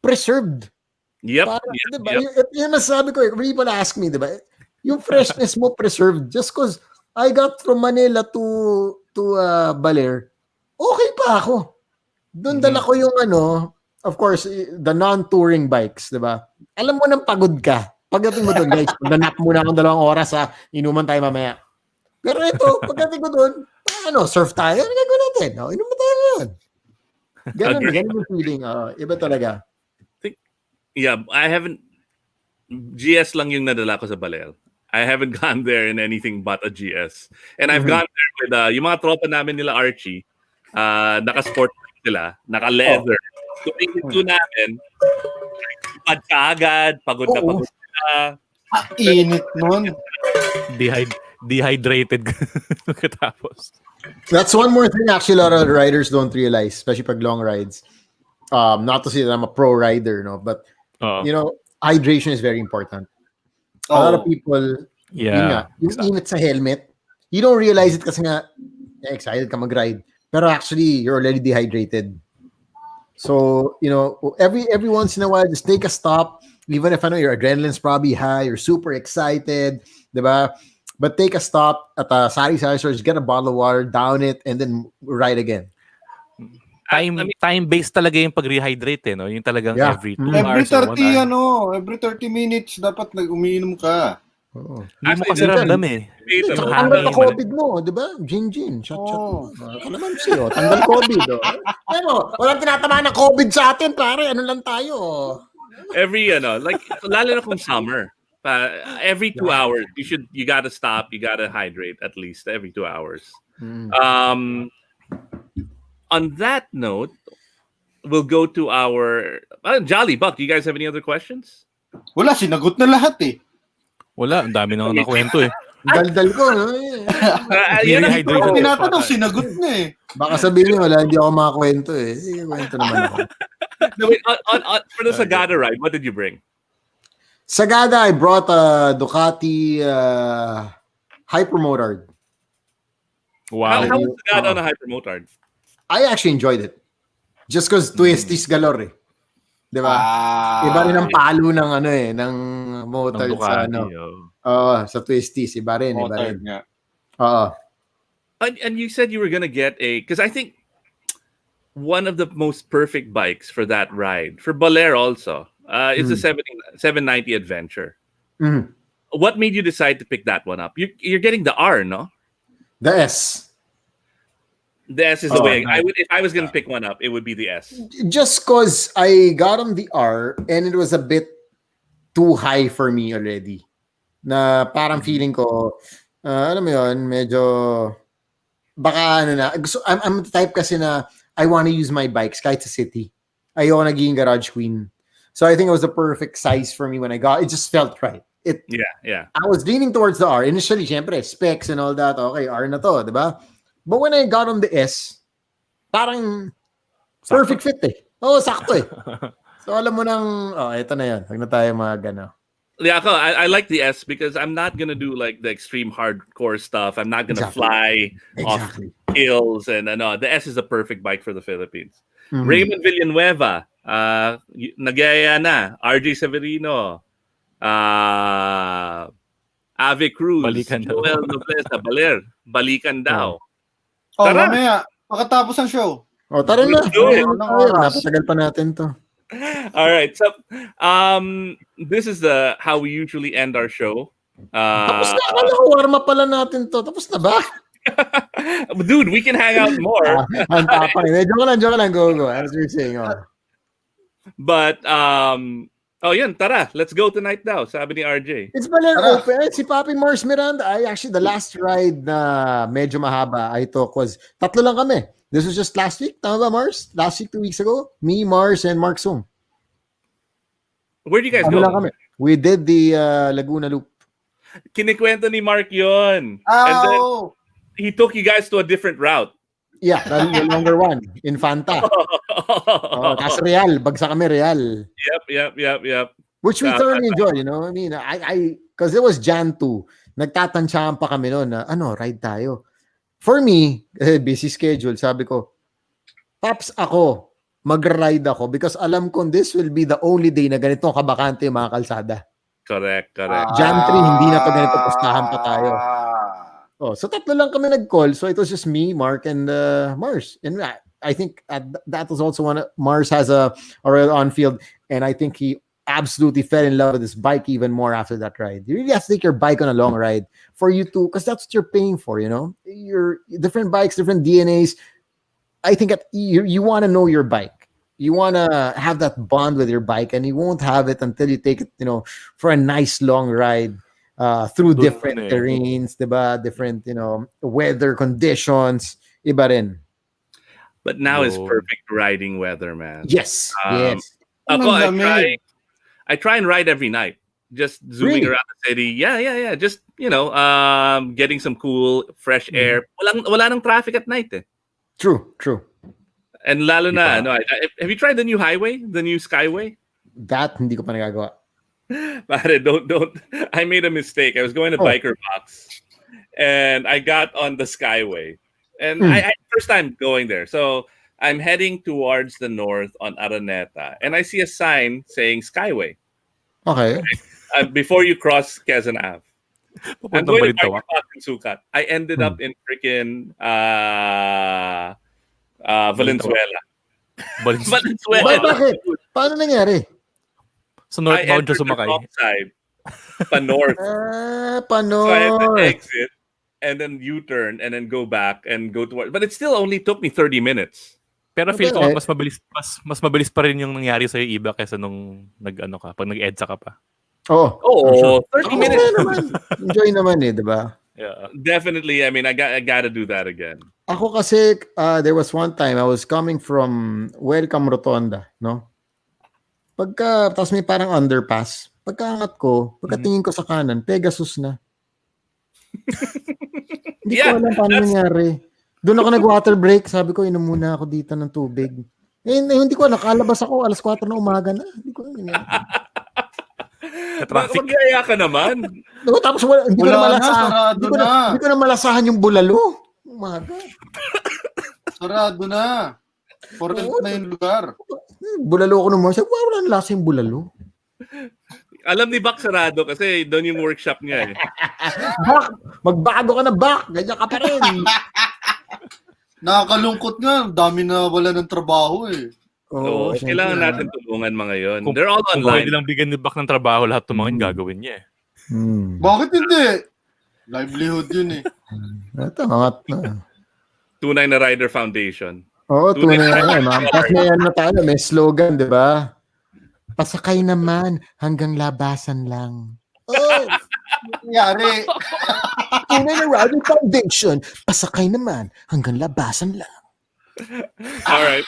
preserved.
Yep.
Diba? Yung nasabi ko, people ask me, diba? Yung freshness mo preserved. Just cause I got from Manila to Baler, okay pa ako. Doon dala ko yung of course, the non-touring bikes, diba? Alam mo nang pagod ka. Pagdating mo doon, guys, nanap muna akong 2 oras inuman tayo mamaya. Pero ito, pagdating ko doon, surf tayo, gagawin natin. Inuman tayo ngayon. Ganun yung feeling. Iba talaga.
Yeah, I haven't... GS lang yung nadala ko sa Baler. I haven't gone there in anything but a GS. And I've gone there with yung mga tropa namin nila Archie, naka-sport sila, naka-leather. So, ito namin, pagod na pagod sila.
Init nun.
Dehydrated katapos.
That's one more thing actually a lot of riders don't realize, especially pag long rides. Not to say that I'm a pro rider, but hydration is very important. A lot of people, yung init sa helmet, you don't realize it kasi nga, excited ka mag-ride. Pero actually, you're already dehydrated. So, every once in a while, just take a stop. Even if your adrenaline's probably high, you're super excited, diba? But take a stop at a sari-sari store, just get a bottle of water, down it, and then ride again.
Time-based talaga yung pag-rehydrate, no? Yung talagang every 2 hours or 1 hour.
Every 30 minutes dapat umiinom ka.
Hindi mo kasi ramdam
Tanggal ka COVID mo, di ba? Gin. Shot. Kalamansi, tanggal COVID. Pero, walang tinatamaan ng COVID sa atin, pare. Ano lang tayo?
Every, like, lalo na kung summer. Every 2 hours, you gotta stop, you gotta hydrate at least every 2 hours. On that note, we'll go to our Jolly Buck. Do you guys have any other questions?
Wala, sinagot na lahat eh.
Wala, ang dami nang nakwento eh.
Daldal ko.
Ako tinatanong, sinagot na eh.
Baka sabihin niyo, wala, hindi ako makakwento eh. Kwento naman ako.
No, wait, for the Sagada ride, what did you bring?
Sagada, I brought a Ducati Hypermotard.
Wow.
How was Sagada on a Hypermotard?
I actually enjoyed it. Just because twisties galore eh. Di ba? Iba rin ang palo ng ng motor sa sa twisties. Iba rin.
And you said you were gonna get because I think one of the most perfect bikes for that ride. For Belair also. It's a 790 Adventure.
Mhm.
What made you decide to pick that one up? You're getting the R, no?
The S.
The S is the
Oh,
way.
nice.
If I was going to pick one up, it would be the S.
Just cause I got on the R and it was a bit too high for me already. Na parang feeling ko, alam mo yun, medyo, baka ano na, I'm the type kasi na I want to use my bikes kahit sa city. Ayoko naging garage queen. So I think it was the perfect size for me when I got it. Just felt right.
Yeah.
I was leaning towards the R. Initially, syempre, specs and all that. Okay, R na to, di ba? But when I got on the S, parang perfect fit eh. Oo, sakto eh. So alam mo nang, eto na yan. Huwag na tayo mag-ano.
Yeah, I like the S because I'm not gonna do like the extreme hardcore stuff. I'm not gonna fly off hills and no. The S is a perfect bike for the Philippines.
Mhm.
Raymond Villanueva, nagyaya na. RJ Severino, Ave Cruz,
Balikan daw.
Joel Nobleza, Baler, balikan daw.
Oh,
Tara!
mamaya, pagkatapos ng show.
O, tara na.
Let's do it.
Napatagal pa natin to.
All right, so this is how we usually end our show.
Tapos na, akala ko warm up pala natin to. Tapos na ba?
Dude, we can hang out more.
Ang tapang. Joke lang, go. As you're saying,
But yun, tara, let's go tonight daw, sabi ni RJ.
It's Baler Open. Si Papi Mars Miranda, the last ride na medyo mahaba I took was, tatlo lang kami. This was just last week, tama ba, Mars? Last week, 2 weeks ago? Me, Mars, and Mark Sung.
Where do you guys
Ano
go?
lang kami. We did the Laguna Loop.
Kinikwento ni Mark yun.
Oh!
And then he took you guys to a different route.
Yeah, the longer one. Infanta. Tapos Real. Bagsak kami Real.
Yep.
Which we thoroughly enjoyed, you know? I mean, because it was Jan 2. Nagtatansyahan pa kami noon na, ride tayo. For me, busy schedule, sabi ko, Paps, ako, mag-ride ako because alam ko this will be the only day na ganitong kabakante yung mga kalsada.
Correct.
Jan 3, hindi na to ganito, pustahan pa tayo. So tatlo lang kami nag-call. So it was just me, Mark, and Mars. And I think that was also Mars has a Royal Enfield, and I think he absolutely fell in love with this bike even more after that ride. You really have to take your bike on a long ride for you to, because that's what you're paying for, you know? Your different bikes, different DNAs. I think you want to know your bike. You want to have that bond with your bike, and you won't have it until you take it, for a nice long ride through different terrains, diba? Different, weather conditions. Iba rin.
But now is perfect riding weather, man.
Yes.
Ako, I try and ride every night. Just zooming around the city. Yeah. Just, getting some cool, fresh air. Wala nang traffic at night eh.
True.
And lalo na, have you tried the new highway? The new Skyway?
That, hindi ko pa nagagawa.
Pare, don't. I made a mistake. I was going to Biker Box. And I got on the Skyway. And I first time going there. So I'm heading towards the north on Araneta. And I see a sign saying Skyway.
Okay.
Before you cross Quezon Ave. I'm going to Biker
Balintawak.
Box in Sukat. I ended up in freaking Valenzuela.
Bakit? Paano nangyari?
So northbound siya
entered the
sumakay.
wrong side. Pa-north. So I had to exit and then U-turn and then go back and go toward. But it still only took me 30 minutes.
Pero feel ko mas mabilis pa rin yung nangyari sa iba kaysa nung pag nag-EDSA ka pa.
Oh, 30 minutes.
Enjoy naman eh, diba?
Yeah.
Definitely. I mean, I got to do that again.
Ako kasi, there was one time I was coming from Welcome Rotonda, no? Tapos may parang underpass. Pagkaangat ko, pagkatingin ko sa kanan, Pegasus na. Hindi ko alam paano nangyari. Doon ako nag-water break. Sabi ko, inom muna ako dito ng tubig. Hindi ko alam. Kalabas ako, 4:00 na umaga na. Hindi ko alam.
Traffic.
Magyaya ka naman.
Tapos hindi ko na malasahan yung bulalo. Umaga.
Sarado na. For na yung lugar.
Bulalo ko naman. Sabi, wala na lasa yung bulalo.
Alam ni Bak sarado kasi doon yung workshop niya eh.
Bak! Magbago ka na, Bak! Ganyan ka pa rin.
Nakakalungkot nga. Dami na wala ng trabaho eh.
So,
syempre,
kailangan natin tulungan mga yon.
Kung,
They're all
kung
online.
pwede lang bigyan ni Bak ng trabaho, lahat tumangin, gagawin niya eh.
Bakit hindi? Livelihood yun eh.
Ito, mga...
Tunay na Rider Foundation.
Oo,
Tunay
tunay
na
na. Tapos may ano tayo, may slogan, di ba? Pasakay naman, hanggang labasan lang. Oh,
Nangyari.
Tunay na Rider Foundation, pasakay naman, hanggang labasan lang.
All right.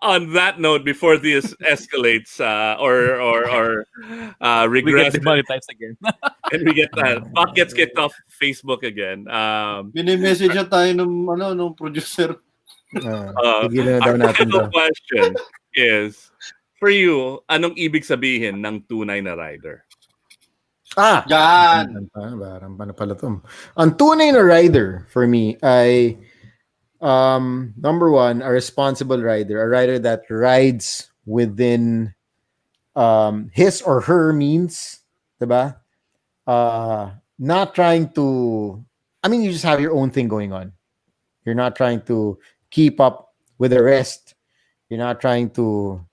On that note, before this escalates or
We get
regress
demonetized again.
and we get Buck gets kicked off Facebook again.
Mini-message na tayo nung producer.
Tigilan na daw
Our
natin
final
to.
question is, for you, anong ibig sabihin ng tunay na rider?
Yan.
Parang paano pala to? Ang tunay na rider for me ay number one, a responsible rider, a rider that rides within his or her means, diba? Not trying to, I mean, you just have your own thing going on. You're not trying to keep up with the rest. You're not trying to,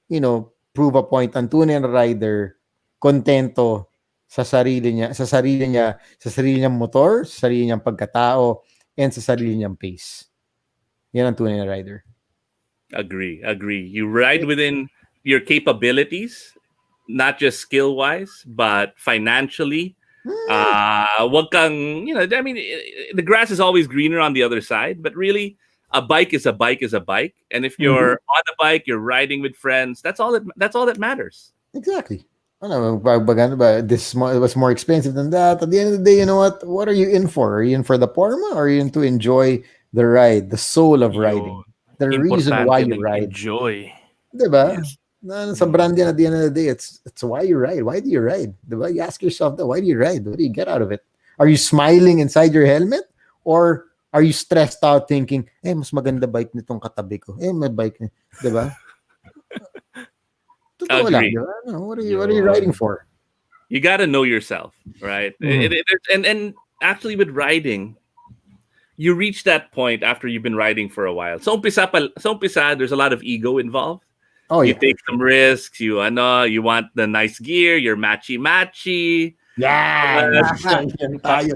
prove a point. Ang tunay na rider, kontento sa sarili niya, sa sarili niyang motor, sa sarili niyang pagkatao, and sa sarili niyang pace. Yan ang tunay na rider.
Agree. You ride within your capabilities, not just skill-wise, but financially. Wag kang, I mean, the grass is always greener on the other side, but really, a bike is a bike is a bike. And if you're on a bike, you're riding with friends, that's all that matters.
Exactly. This was more expensive than that. At the end of the day, you know what? What are you in for? Are you in for the Porma or are you in to enjoy the ride, the soul of riding? The reason why you ride.
Enjoy.
Diba? Sa brand yan at the end of the day, it's why you ride. Why do you ride? Diba? You ask yourself that, why do you ride? What do you get out of it? Are you smiling inside your helmet? Or are you stressed out thinking, mas maganda bike nitong katabi ko. May bike niya. Diba? Totoo lang, diba? What are you riding for?
You got to know yourself, right? And actually with riding, you reach that point after you've been riding for a while. So umpisa, there's a lot of ego involved.
Oh,
you take some risks. You want the nice gear. You're matchy.
Yeah.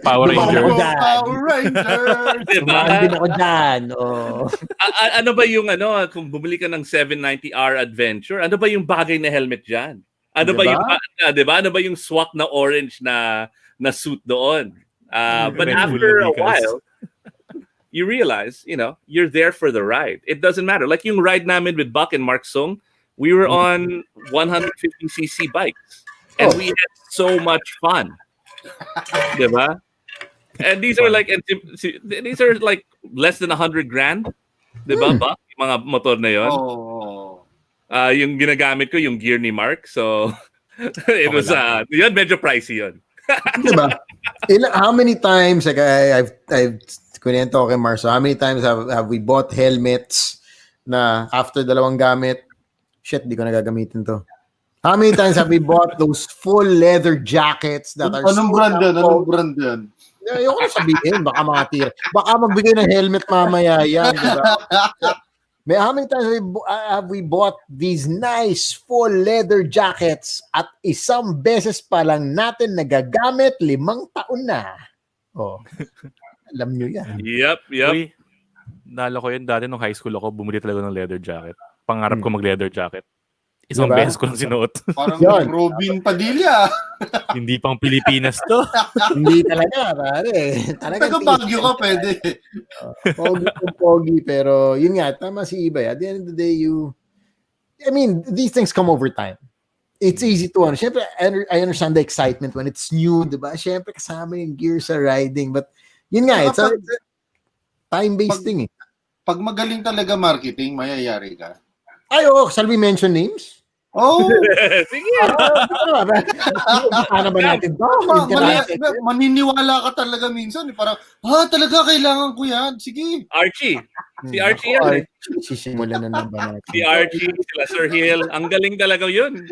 Power Ranger.
Power Rangers.
Sumali din ako dyan.
Ano ba yung kung bumili ka ng 790R Adventure, ano ba yung bagay na helmet dyan? Ano ba yung diba? Ano ba yung swak na orange na suit doon? But after a while, you realize, you're there for the ride. It doesn't matter. Like yung ride namin with Buck and Mark Sung, we were on 150cc bikes. And we had so much fun. Diba? And these are like less than 100 grand. Diba, Buck? Yung mga motor na yun. Yung ginagamit ko, yung gear ni Mark. So, it was, yun, medyo pricey yun.
Diba? How many times, like I've kunento ko kay Marso, how many times have we bought helmets na after dalawang gamit, shit, di ko na gagamitin to. How many times have we bought those full leather jackets that are
Anong brand yan?
Ayoko na sabihin, baka makatira. Baka magbigay ng helmet mamaya yan, diba? How many times have we bought these nice full leather jackets at isang beses pa lang natin nagagamit, 5 taon na. Alam nyo yan.
Yep.
Uy, nalo ko yun dati nung high school ako, bumili talaga ng leather jacket. Pangarap ko mag-leather jacket. Isang beses ko lang sinuot.
Parang Robin Padilla.
Hindi pang Pilipinas to.
Hindi talaga, pare.
Taga Baguio ka, pwede.
Pogi, pero yun nga, tama si Ibay. At the end of the day, these things come over time. It's easy to, syempre, I understand the excitement when it's new, diba? Syempre, kasama yung gear sa riding. But, yun nga, it's a time-based thing.
Pag magaling talaga marketing, mayayari ka.
Shall we mention names?
Sige.
Ano ba natin to?
Maniniwala ka talaga minsan. Parang, talaga kailangan ko yan. Sige.
Archie. Si Archie yan.
Sisimulan na ba natin?
Si Archie, sila Sir Hill. Ang galing talaga yun.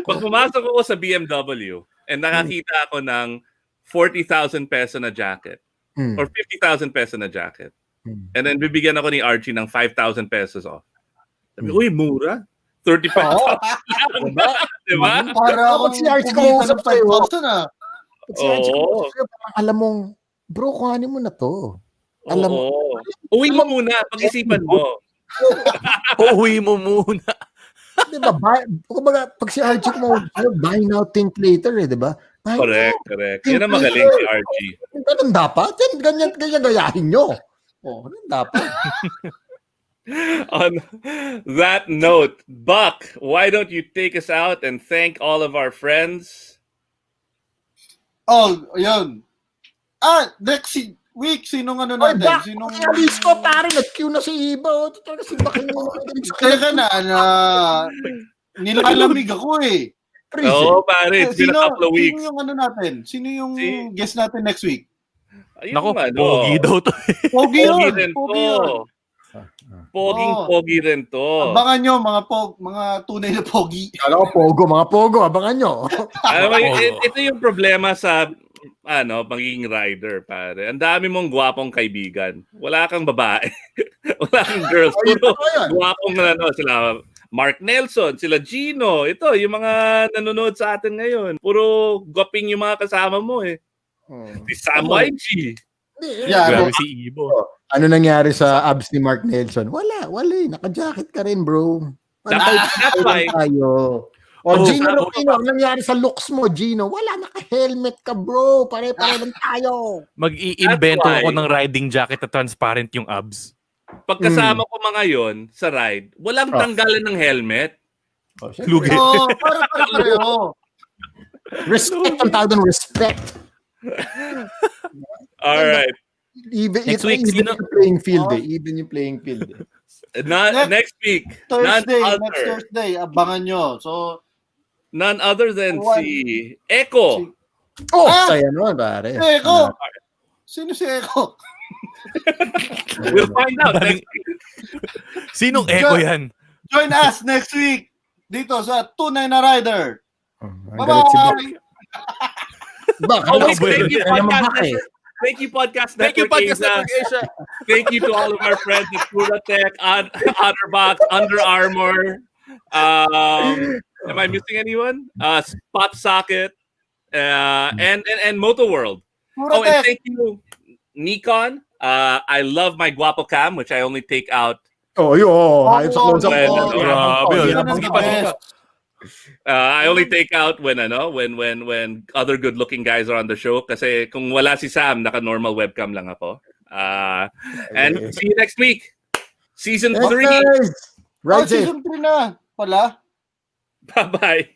Pag pumasok ako sa BMW and nakakita ako ng 40,000 peso na jacket or 50,000 peso na jacket, And then bibigyan ako ni Archie ng 5,000 pesos off. Sabi, uy, mura. 35,000 lang. Diba?
Para
Kapag
akong
si Archie
kumita
kumausap
ng
sa'yo,
5,000 ah.
Pag si Archie
Oo.
kumausap sa'yo, parang alam mong, bro, kuhanin mo na to. Alam mo,
Uwi mo muna. Pag-isipan mo.
Uuwi mo muna.
di ba, kumbaga, pag si Archie kumausap sa'yo, buy now, think later di ba? Buy
Correct,
now,
correct.
think
Yan ang magaling si
later.
Archie.
Ganun dapat. Ganyan gayahin nyo. Ganun dapat.
On that note, Buck, why don't you take us out and thank all of our friends?
Oh, yun. Next week, sinong ano
Oy,
natin?
Bak,
Sinong...
alis ko, pare, nag-queue na si Iba. Talaga si Bakin mo.
Teka na, nilalamig ako eh.
Oh, pare, it's been a couple of weeks.
Sino yung ano natin? Sino yung
Si-
guest natin next week?
Ayun,
Nako,
ano,
pogi daw to.
Pogi
Pogi
yun.
rin
Pogi
to.
yun.
Pogi rin to.
Abangan nyo, mga tunay na pogi.
Kala ko, mga pogo, abangan nyo.
Alam mo, ito yung problema sa magiging rider, pare. Ang dami mong gwapong kaibigan. Wala kang babae. Wala kang girls. Puro gwapong sila Mark Nelson, sila Gino. Ito, yung mga nanonood sa atin ngayon. Puro gwaping yung mga kasama mo eh. Si Sam YG.
Yeah,
Grabe si Ibo.
Ano nangyari sa abs ni Mark Nelson? Wala eh. Naka-jacket ka rin, bro.
That's why.
Tayo. Gino Rufino, ang nangyari sa looks mo, Gino? Wala, naka-helmet ka, bro. Pare-pare lang tayo.
Mag-iimbento
That's why.
ako ng riding jacket na transparent yung abs.
Pagkasama ko mga yon sa ride, walang tanggalan ng helmet.
Lugi.
Pareho.
Respect ang tawag doon, respect.
All right.
Next week,
even
sino?
yung playing field Even yung playing field
Next week,
Next Thursday, abangan nyo. So,
none other than si Echo.
Saya naman, pare.
Eko! Sino si Eko?
We'll find out next week.
Sinong echo yan?
Join us next week dito sa Tunay Na Rider.
Bye-bye!
Thank you, Podcast Network Asia. Thank you to all of our friends at Pura Tech, Otterbox, Under Armour. Am I missing anyone? Spot Socket, and Moto World.
Pura
And
Tech.
thank you, Nikon. I love my Guapo Cam, which I only take out.
Hayop sa close-up.
I only take out when other good-looking guys are on the show. Kasi kung wala si Sam, naka-normal webcam lang ako. And see you next week. Season 3.
Right,
Season 3 na pala.
Bye-bye.